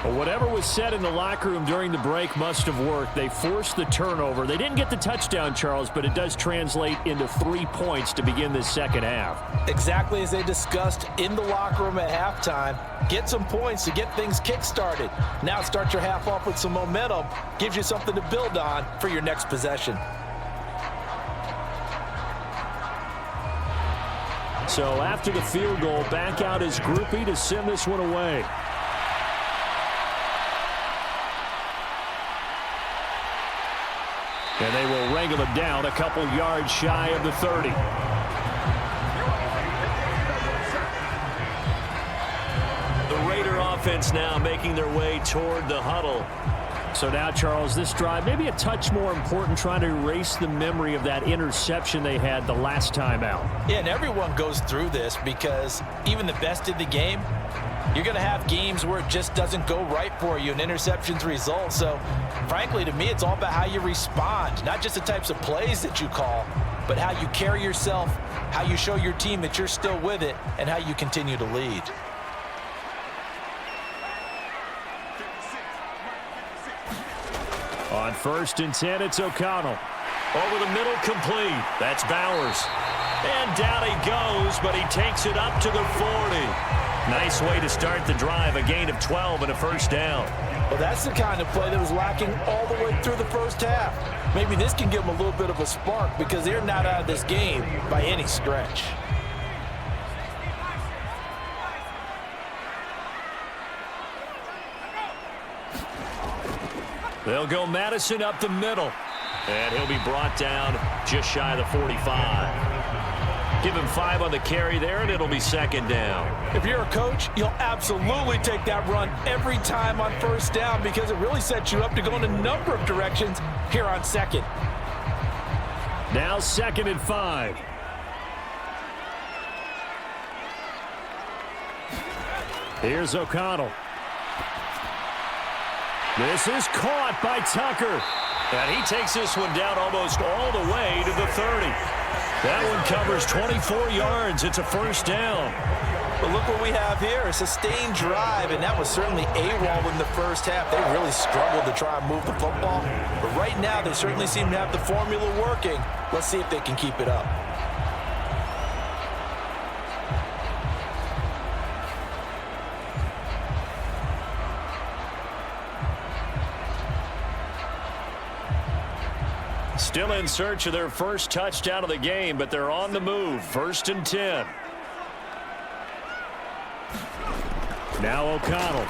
Well, whatever was said in the locker room during the break must have worked. They forced the turnover. They didn't get the touchdown, Charles, but it does translate into 3 points to begin this second half. Exactly as they discussed in the locker room at halftime. Get some points to get things kick-started. Now start your half off with some momentum. Gives you something to build on for your next possession. So after the field goal, back out his groupie to send this one away. And they will wrangle him down a couple yards shy of the 30. The Raider offense now making their way toward the huddle. So now, Charles, this drive maybe a touch more important, trying to erase the memory of that interception they had the last time out. Yeah, and everyone goes through this because even the best in the game, you're going to have games where it just doesn't go right for you and interceptions result. So, frankly, to me, it's all about how you respond, not just the types of plays that you call, but how you carry yourself, how you show your team that you're still with it, and how you continue to lead. On 1st and 10, it's O'Connell. Over the middle, complete. That's Bowers. And down he goes, but he takes it up to the 40. Nice way to start the drive, a gain of 12 and a first down. Well, that's the kind of play that was lacking all the way through the first half. Maybe this can give them a little bit of a spark because they're not out of this game by any stretch. They'll go Madison up the middle. And he'll be brought down just shy of the 45. Give him 5 on the carry there, and it'll be 2nd down. If you're a coach, you'll absolutely take that run every time on 1st down because it really sets you up to go in a number of directions here on 2nd. Now 2nd and 5. Here's O'Connell. This is caught by Tucker. And he takes this one down almost all the way to the 30. That one covers 24 yards. It's a 1st down. But look what we have here, a sustained drive, and that was certainly AWOL in the first half. They really struggled to try and move the football. But right now, they certainly seem to have the formula working. Let's see if they can keep it up. Still in search of their first touchdown of the game, but they're on the move. 1st and 10. Now O'Connell.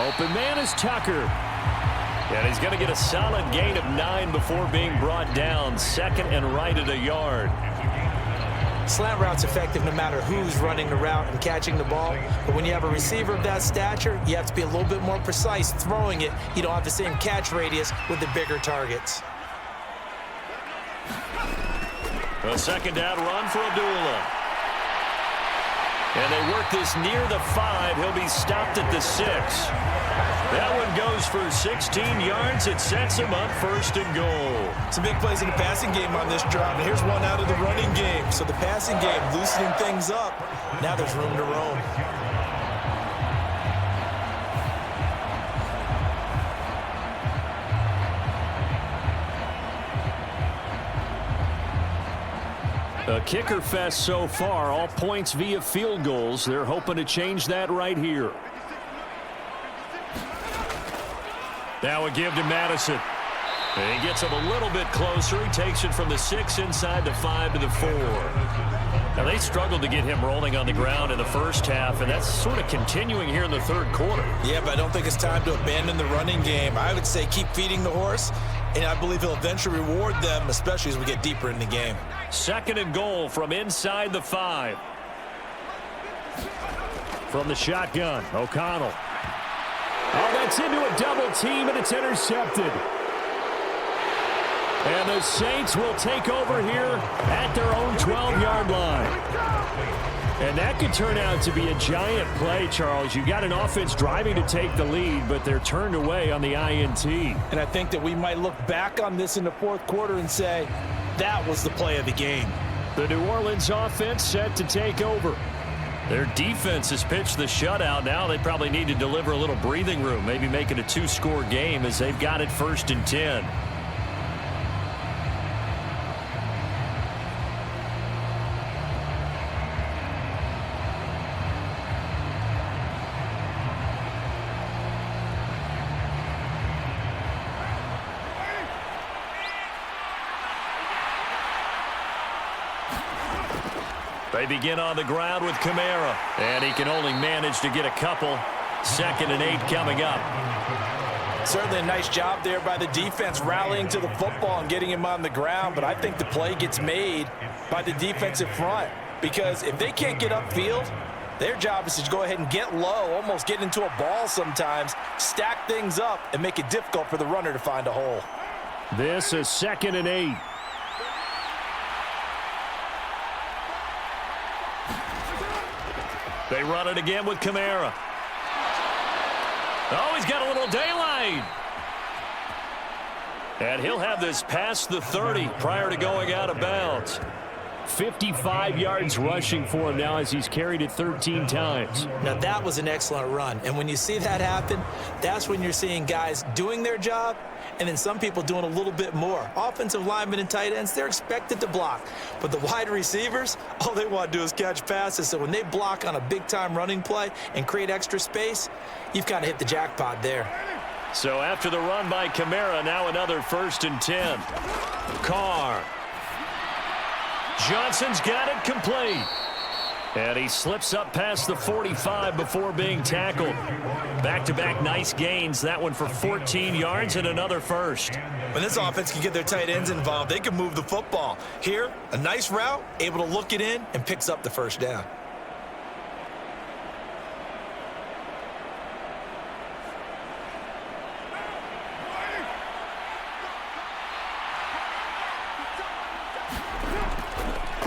Open man is Tucker. And he's going to get a solid gain of 9 before being brought down. 2nd and right at a yard. Slant route's effective no matter who's running the route and catching the ball. But when you have a receiver of that stature, you have to be a little bit more precise throwing it. You don't have the same catch radius with the bigger targets. A 2nd down run for Abdullah. And they work this near the 5. He'll be stopped at the 6. That one goes for 16 yards. It sets him up 1st and goal. Some big plays in the passing game on this drive, and here's one out of the running game. So the passing game loosening things up. Now there's room to roam. A kicker fest so far, all points via field goals. They're hoping to change that right here. Now a give to Madison. And he gets him a little bit closer. He takes it from the 6 inside the 5 to the 4. Now they struggled to get him rolling on the ground in the first half, and that's sort of continuing here in the 3rd quarter. Yeah, but I don't think it's time to abandon the running game. I would say keep feeding the horse, and I believe he'll eventually reward them, especially as we get deeper in the game. 2nd and goal from inside the 5. From the shotgun, O'Connell. Oh, that's into a double team, and it's intercepted. And the Saints will take over here at their own 12-yard line. And that could turn out to be a giant play, Charles. You got an offense driving to take the lead, but they're turned away on the INT. And I think that we might look back on this in the 4th quarter and say, that was the play of the game. The New Orleans offense set to take over. Their defense has pitched the shutout. Now they probably need to deliver a little breathing room, maybe make it a 2-score game as they've got it 1st and 10. They begin on the ground with Kamara, and he can only manage to get a couple. 2nd and 8 coming up. Certainly a nice job there by the defense rallying to the football and getting him on the ground, but I think the play gets made by the defensive front because if they can't get upfield, Their job is to go ahead and get low, almost get into a ball sometimes, stack things up, and make it difficult for the runner to find a hole. This is 2nd and 8. They run it again with Kamara. Oh, he's got a little daylight. And he'll have this past the 30 prior to going out of bounds. 55 yards rushing for him now as he's carried it 13 times. Now, that was an excellent run. And when you see that happen, that's when you're seeing guys doing their job and then some people doing a little bit more. Offensive linemen and tight ends, they're expected to block. But the wide receivers, all they want to do is catch passes. So when they block on a big-time running play and create extra space, you've kind of hit the jackpot there. So after the run by Kamara, now another 1st and 10. Carr. Johnson's got it complete. And he slips up past the 45 before being tackled. Back-to-back nice gains. That one for 14 yards and another first. When this offense can get their tight ends involved, they can move the football. Here, a nice route, able to look it in, and picks up the first down.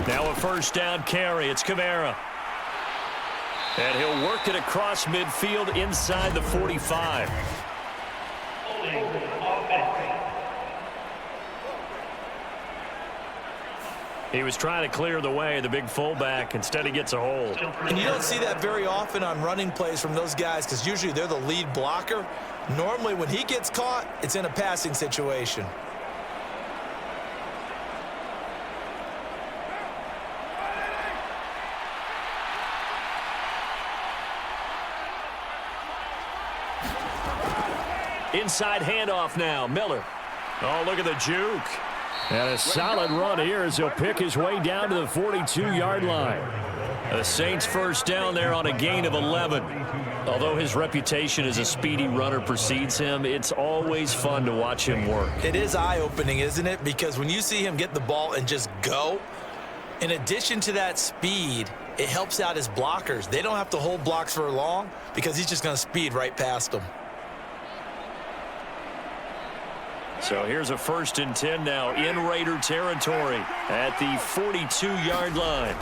Now a 1st down carry. It's Kamara. And he'll work it across midfield inside the 45. He was trying to clear the way, the big fullback. Instead, he gets a hold. And you don't see that very often on running plays from those guys because usually they're the lead blocker. Normally, when he gets caught, it's in a passing situation. Inside handoff now. Miller. Oh, look at the juke. And a solid run here as he'll pick his way down to the 42-yard line. The Saints 1st down there on a gain of 11. Although his reputation as a speedy runner precedes him, it's always fun to watch him work. It is eye-opening, isn't it? Because when you see him get the ball and just go, in addition to that speed, it helps out his blockers. They don't have to hold blocks for long because he's just going to speed right past them. So here's a 1st and 10 now in Raider territory at the 42-yard line.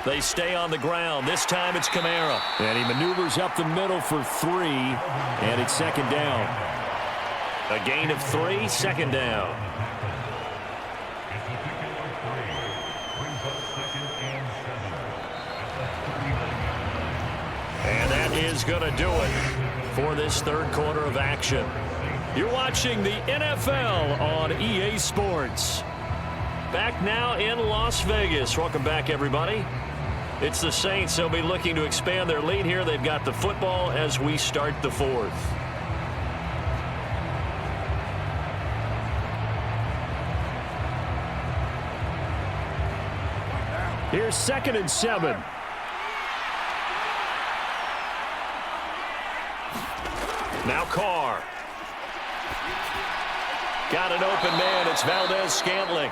They stay on the ground. This time it's Kamara. And he maneuvers up the middle for 3, and it's 2nd down. A gain of 3, 2nd down. And that is going to do it for this 3rd quarter of action. You're watching the NFL on EA Sports. Back now in Las Vegas. Welcome back, everybody. It's the Saints. They'll be looking to expand their lead here. They've got the football as we start the 4th. Here's 2nd and 7. Now Carr. Got an open man. It's Valdez-Scantling.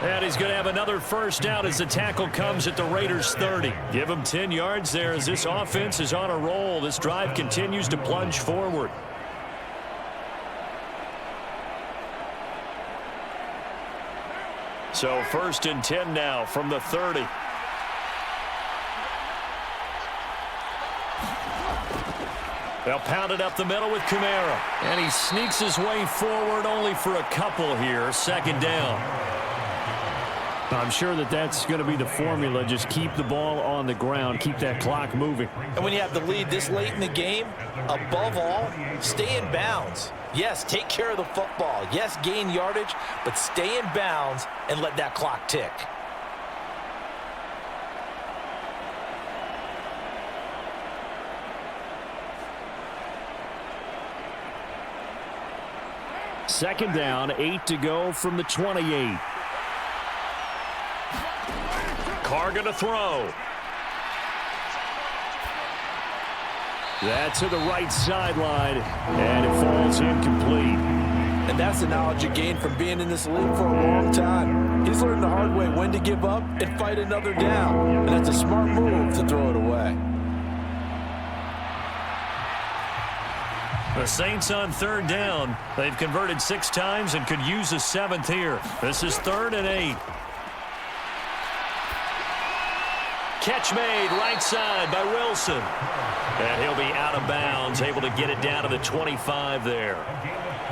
And he's going to have another 1st down as the tackle comes at the Raiders' 30. Give him 10 yards there as this offense is on a roll. This drive continues to plunge forward. So 1st and 10 now from the 30. They'll pound it up the middle with Kamara. And he sneaks his way forward only for a couple here. 2nd down. I'm sure that's going to be the formula. Just keep the ball on the ground. Keep that clock moving. And when you have the lead this late in the game, above all, stay in bounds. Yes, take care of the football. Yes, gain yardage, but stay in bounds and let that clock tick. Second down, 8 to go from the 28. Carr going to throw. That's to the right sideline, and it falls incomplete. And that's the knowledge you gain from being in this league for a long time. He's learned the hard way when to give up and fight another down. And that's a smart move to throw it away. The Saints on third down. They've converted 6 times and could use a 7th here. This is 3rd and 8. Catch made right side by Wilson. And he'll be out of bounds, able to get it down to the 25 there.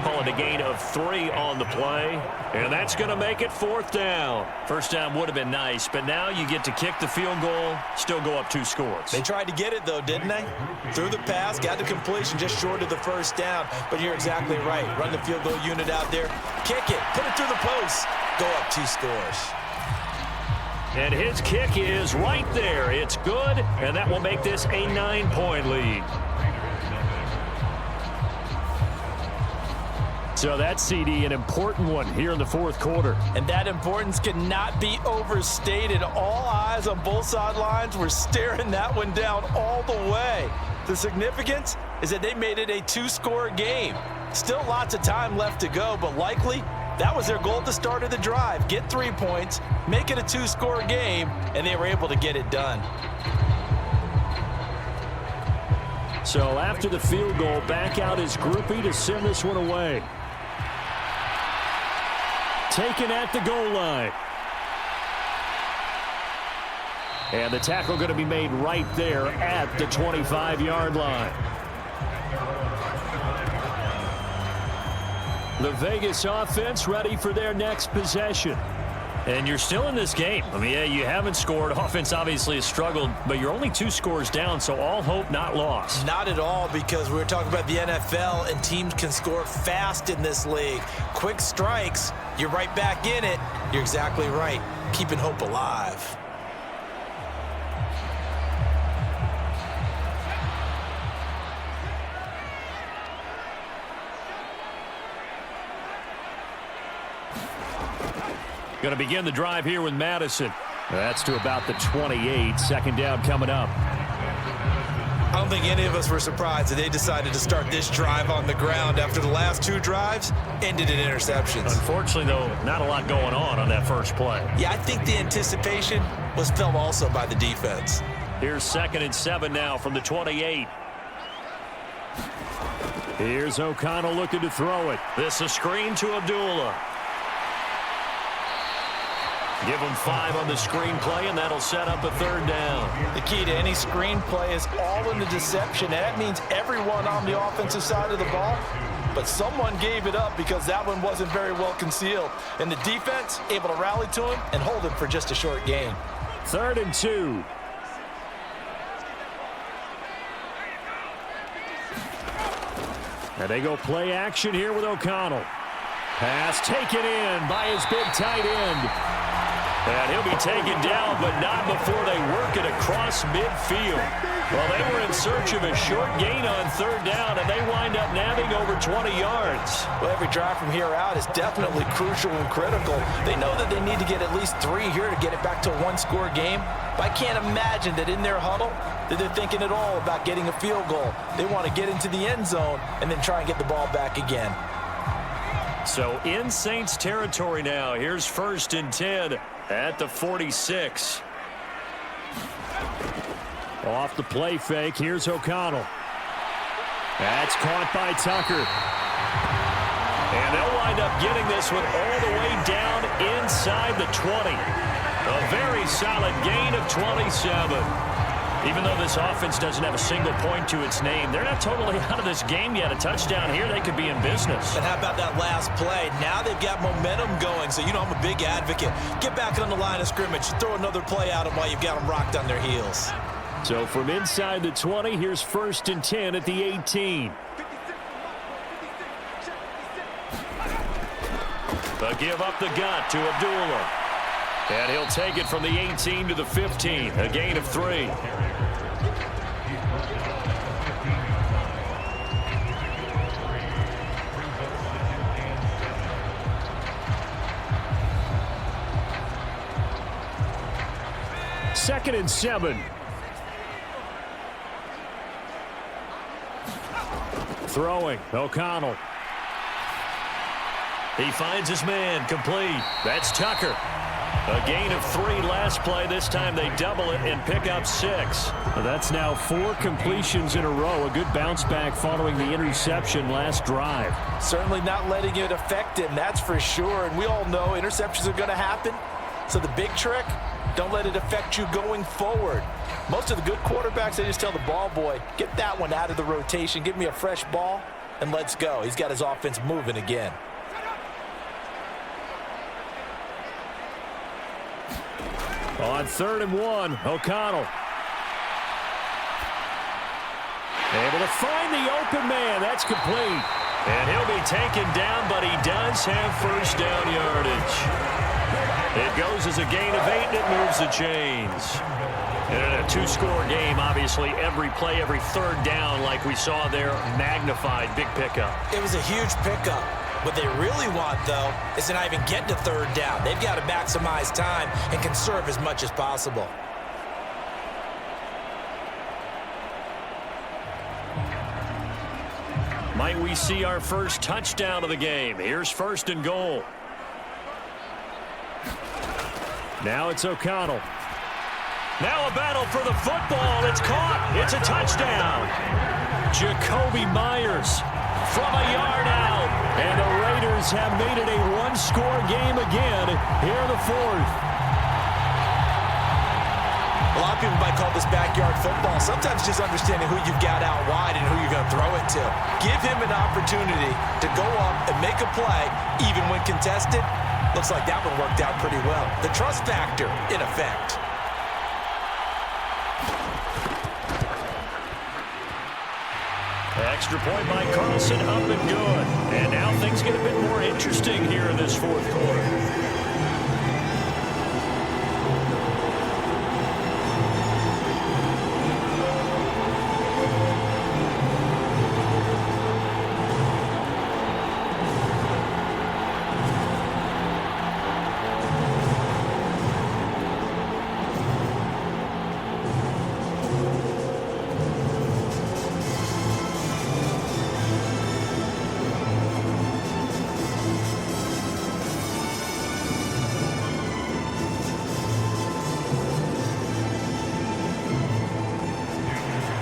Call it a gain of 3 on the play. And that's going to make it 4th down. First down would have been nice, but now you get to kick the field goal, still go up 2 scores. They tried to get it, though, didn't they? Threw the pass, got the completion just short of the first down. But you're exactly right. Run the field goal unit out there. Kick it. Put it through the post. Go up 2 scores. And his kick is right there. It's good, and that will make this a 9-point lead. So that CD, an important one here in the 4th quarter. And that importance cannot be overstated. All eyes on both sidelines were staring that one down all the way. The significance is that they made it a 2-score game. Still lots of time left to go, but likely that was their goal at the start of the drive. Get 3 points, make it a 2-score game, and they were able to get it done. So after the field goal, back out is Groupie to send this one away. Taken at the goal line. And the tackle going to be made right there at the 25-yard line. The Vegas offense ready for their next possession. And you're still in this game. I mean, yeah, you haven't scored. Offense obviously has struggled, but you're only 2 scores down, so all hope not lost. Not at all, because we were talking about the NFL, and teams can score fast in this league. Quick strikes, you're right back in it. You're exactly right. Keeping hope alive. Going to begin the drive here with Madison. That's to about the 28. 2nd down coming up. I don't think any of us were surprised that they decided to start this drive on the ground after the last 2 drives ended in interceptions. Unfortunately, though, not a lot going on that first play. Yeah, I think the anticipation was felt also by the defense. Here's 2nd and 7 now from the 28. Here's O'Connell looking to throw it. This is a screen to Abdullah. Give him 5 on the screen play, and that'll set up a 3rd down. The key to any screen play is all in the deception. And that means everyone on the offensive side of the ball, but someone gave it up because that one wasn't very well concealed. And the defense able to rally to him and hold him for just a short gain. 3rd and 2. And they go play action here with O'Connell. Pass taken in by his big tight end. And he'll be taken down, but not before they work it across midfield. Well, they were in search of a short gain on 3rd down, and they wind up nabbing over 20 yards. Well, every drive from here out is definitely crucial and critical. They know that they need to get at least 3 here to get it back to a 1-score game. But I can't imagine that in their huddle that they're thinking at all about getting a field goal. They want to get into the end zone and then try and get the ball back again. So in Saints territory now. Here's 1st and 10 at the 46. Off the play fake, here's O'Connell. That's caught by Tucker. And they'll wind up getting this one all the way down inside the 20. A very solid gain of 27. Even though this offense doesn't have a single point to its name, they're not totally out of this game yet. A touchdown here, they could be in business. And how about that last play? Now they've got momentum going, so you know I'm a big advocate. Get back on the line of scrimmage. Throw another play at them while you've got them rocked on their heels. So from inside the 20, here's 1st and 10 at the 18. But give up the gut to Abdullah. And he'll take it from the 18 to the 15. A gain of 3. Second and 7. Throwing, O'Connell. He finds his man, complete. That's Tucker. A gain of 3 last play. This time they double it and pick up 6. That's now 4 completions in a row. A good bounce back following the interception last drive. Certainly not letting it affect him, that's for sure. And we all know interceptions are going to happen. So the big trick, don't let it affect you going forward. Most of the good quarterbacks, they just tell the ball boy, get that one out of the rotation, give me a fresh ball, and let's go. He's got his offense moving again. On 3rd and 1, O'Connell. Able to find the open man. That's complete. And he'll be taken down, but he does have first down yardage. It goes as a gain of 8, and it moves the chains. And in a 2-score game, obviously, every play, every 3rd down, like we saw there, magnified. Big pickup. It was a huge pickup. What they really want, though, is to not even get to 3rd down. They've got to maximize time and conserve as much as possible. Might we see our first touchdown of the game? Here's 1st and goal. Now it's O'Connell. Now a battle for the football. It's caught. It's a touchdown. Jacoby Myers from a yard out. And the Raiders have made it a 1-score game again here in the 4th. A lot of people might call this backyard football. Sometimes just understanding who you've got out wide and who you're going to throw it to. Give him an opportunity to go up and make a play, even when contested. Looks like that one worked out pretty well. The trust factor in effect. Extra point by Carlson, up and good. And now things get a bit more interesting here in this 4th quarter.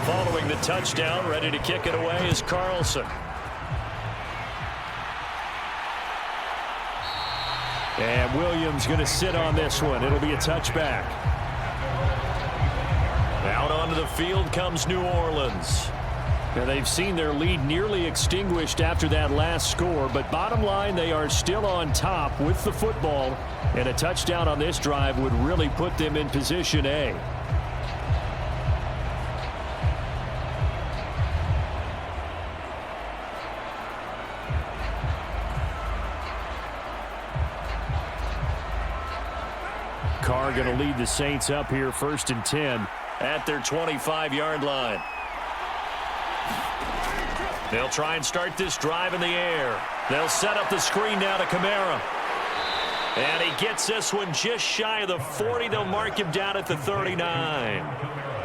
Following the touchdown, ready to kick it away is Carlson. And Williams going to sit on this one. It'll be a touchback. Out onto the field comes New Orleans. Now they've seen their lead nearly extinguished after that last score, but bottom line, they are still on top with the football, and a touchdown on this drive would really put them in position A. Carr going to lead the Saints up here 1st and 10 at their 25-yard line. They'll try and start this drive in the air. They'll set up the screen now to Kamara. And he gets this one just shy of the 40. They'll mark him down at the 39.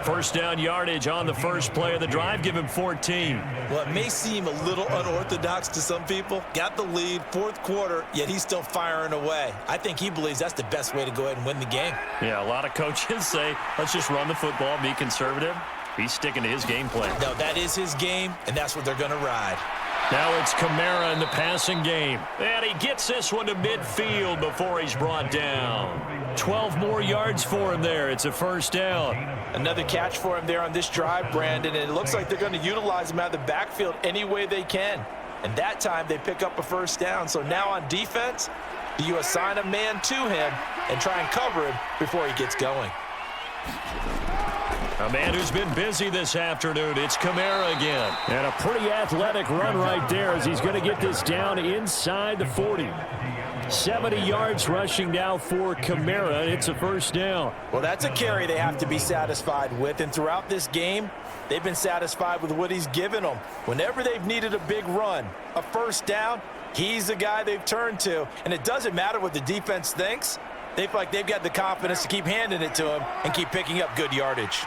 First down yardage on the first play of the drive. Give him 14. Well, it may seem a little unorthodox to some people. Got the lead, 4th quarter, yet he's still firing away. I think he believes that's the best way to go ahead and win the game. Yeah, a lot of coaches say, let's just run the football, be conservative. He's sticking to his game plan. No, that is his game, and that's what they're going to ride. Now it's Kamara in the passing game. And he gets this one to midfield before he's brought down. 12 more yards for him there. It's a first down. Another catch for him there on this drive, Brandon, and it looks like they're going to utilize him out of the backfield any way they can. And that time they pick up a first down. So now on defense, do you assign a man to him and try and cover him before he gets going? A man who's been busy this afternoon. It's Kamara again. And a pretty athletic run right there as he's going to get this down inside the 40. 70 yards rushing now for Kamara. It's a first down. Well, that's a carry they have to be satisfied with. And throughout this game, they've been satisfied with what he's given them. Whenever they've needed a big run, a first down, he's the guy they've turned to. And it doesn't matter what the defense thinks. They feel like they've got the confidence to keep handing it to him and keep picking up good yardage.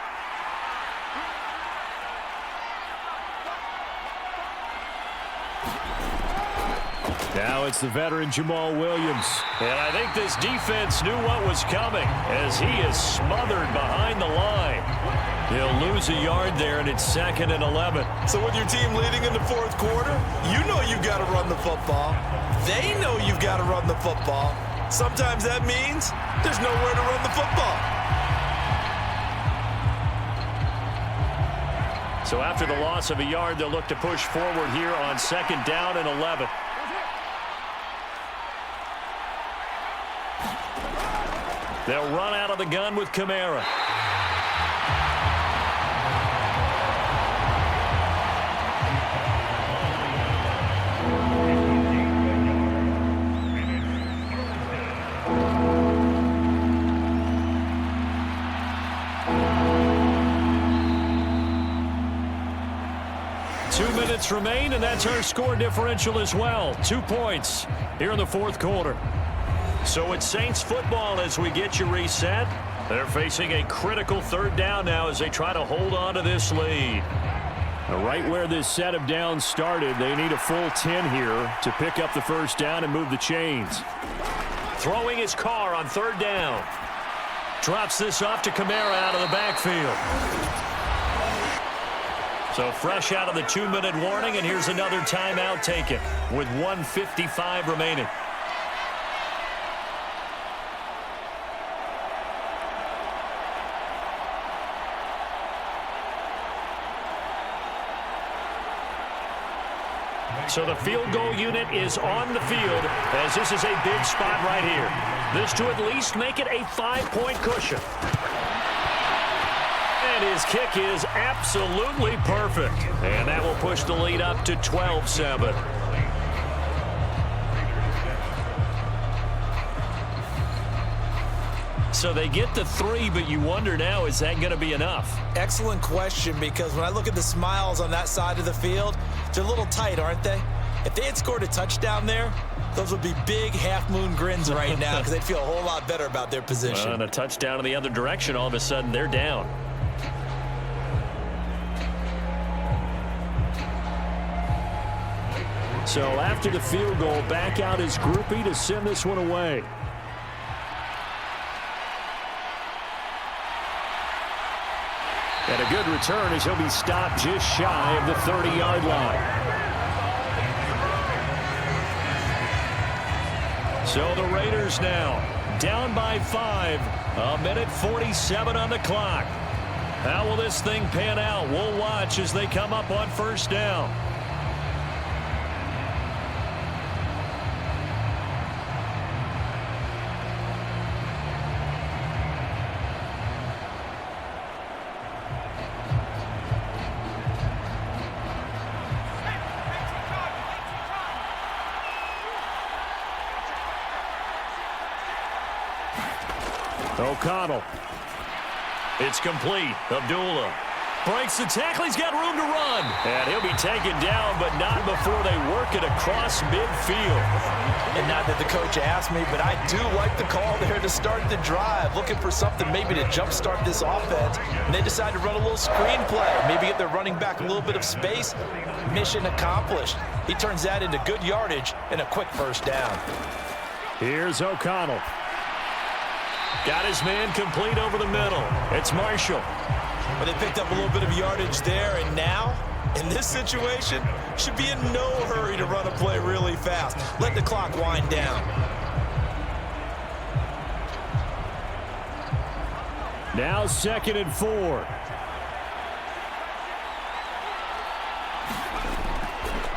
Now it's the veteran Jamal Williams. And I think this defense knew what was coming as he is smothered behind the line. He'll lose a yard there, and it's 2nd and 11. So with your team leading in the fourth quarter, you know you've got to run the football. They know you've got to run the football. Sometimes that means there's nowhere to run the football. So after the loss of a yard, they'll look to push forward here on 2nd down and 11. They'll run out of the gun with Kamara. Remain, and that's our score differential as well. 2 points here in the fourth quarter. So it's Saints football as we get you reset. They're facing a critical 3rd down now as they try to hold on to this lead. Right where this set of downs started, they need a full 10 here to pick up the 1st down and move the chains. Throwing his car on 3rd down. Drops this off to Kamara out of the backfield. So fresh out of the 2-minute warning, and here's another timeout taken with 1:55 remaining. So the field goal unit is on the field as this is a big spot right here. This to at least make it a 5-point cushion. And his kick is absolutely perfect. And that will push the lead up to 12-7. So they get the 3, but you wonder now, is that going to be enough? Excellent question, because when I look at the smiles on that side of the field, they're a little tight, aren't they? If they had scored a touchdown there, those would be big half-moon grins right now because they'd feel a whole lot better about their position. And a touchdown in the other direction, all of a sudden they're down. So after the field goal, back out is Groupie to send this one away. And a good return as he'll be stopped just shy of the 30-yard line. So the Raiders now down by 5. 1:47 on the clock. How will this thing pan out? We'll watch as they come up on 1st down. O'Connell. It's complete. Abdullah breaks the tackle. He's got room to run. And he'll be taken down, but not before they work it across midfield. And not that the coach asked me, but I do like the call there to start the drive. Looking for something maybe to jumpstart this offense. And they decide to run a little screen play. Maybe get their running back a little bit of space. Mission accomplished. He turns that into good yardage and a quick 1st down. Here's O'Connell. Got his man complete over the middle. It's Marshall. But they picked up a little bit of yardage there, and now, in this situation, should be in no hurry to run a play really fast. Let the clock wind down. Now 2nd and 4.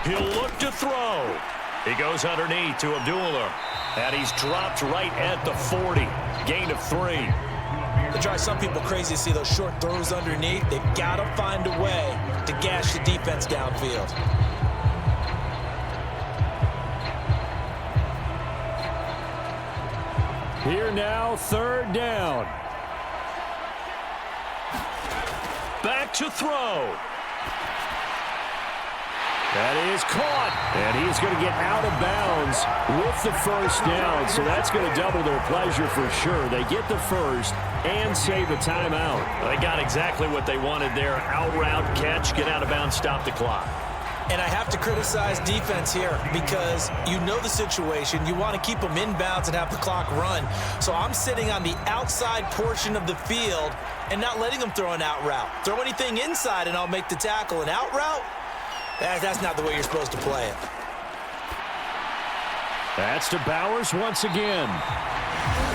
He'll look to throw. He goes underneath to Abdullah. And he's dropped right at the 40. Gain of 3. It drives some people crazy to see those short throws underneath. They've got to find a way to gash the defense downfield. Here now, 3rd down. Back to throw. That is caught, and he's going to get out of bounds with the 1st down, so that's going to double their pleasure for sure. They get the 1st and save a timeout. They got exactly what they wanted there. Out route, catch, get out of bounds, stop the clock. And I have to criticize defense here because you know the situation. You want to keep them inbounds and have the clock run. So I'm sitting on the outside portion of the field and not letting them throw an out route. Throw anything inside and I'll make the tackle. An out route? That's not the way you're supposed to play it. That's to Bowers once again.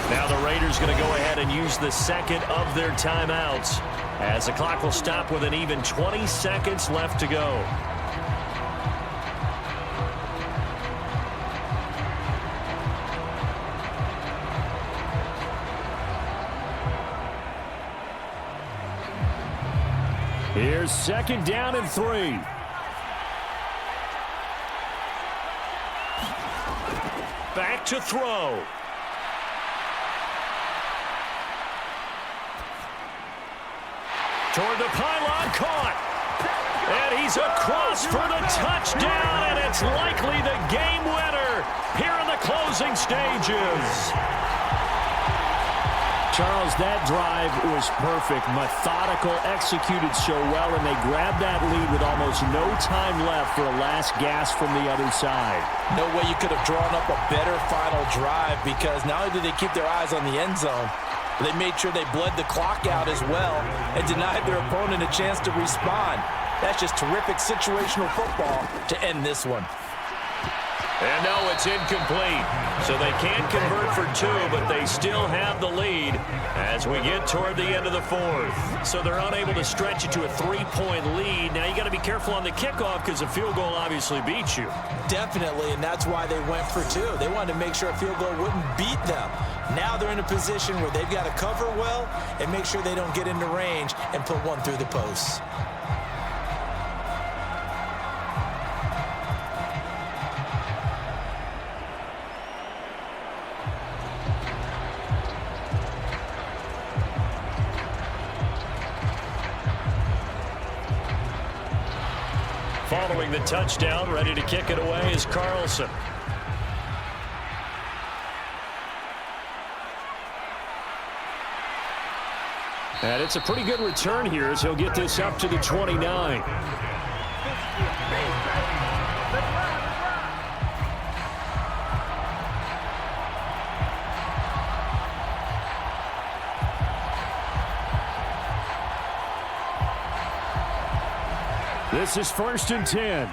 Now the Raiders going to go ahead and use the second of their timeouts as the clock will stop with an even 20 seconds left to go. Here's 2nd down and 3. Back to throw. Toward the pylon, caught. And he's across for the touchdown, and it's likely the game winner here in the closing stages. Charles, that drive was perfect, methodical, executed so well, and they grabbed that lead with almost no time left for a last gasp from the other side. No way you could have drawn up a better final drive because not only did they keep their eyes on the end zone, but they made sure they bled the clock out as well and denied their opponent a chance to respond. That's just terrific situational football to end this one. And no, it's incomplete. So they can't convert for 2, but they still have the lead as we get toward the end of the 4th. So they're unable to stretch it to a 3-point lead. Now you got to be careful on the kickoff because a field goal obviously beats you. Definitely, and that's why they went for 2. They wanted to make sure a field goal wouldn't beat them. Now they're in a position where they've got to cover well and make sure they don't get into range and put one through the posts. Following the touchdown, ready to kick it away is Carlson. And it's a pretty good return here as he'll get this up to the 29. This is 1st and 10.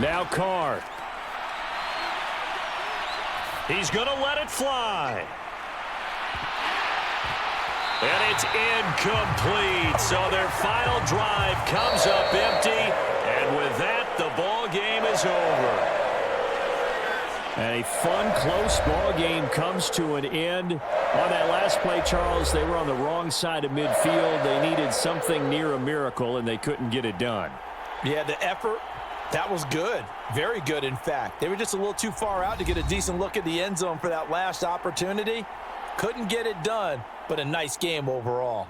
Now Carr. He's going to let it fly. And it's incomplete. So their final drive comes up empty. And with that, the ball game is over. And a fun, close ball game comes to an end. On that last play, Charles, they were on the wrong side of midfield. They needed something near a miracle, and they couldn't get it done. Yeah, the effort, that was good. Very good, in fact. They were just a little too far out to get a decent look at the end zone for that last opportunity. Couldn't get it done, but a nice game overall.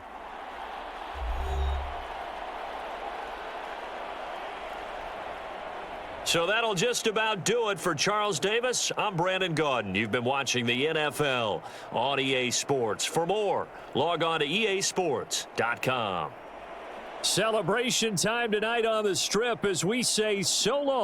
So that'll just about do it for Charles Davis. I'm Brandon Gaudin. You've been watching the NFL on EA Sports. For more, log on to easports.com. Celebration time tonight on the Strip as we say so long.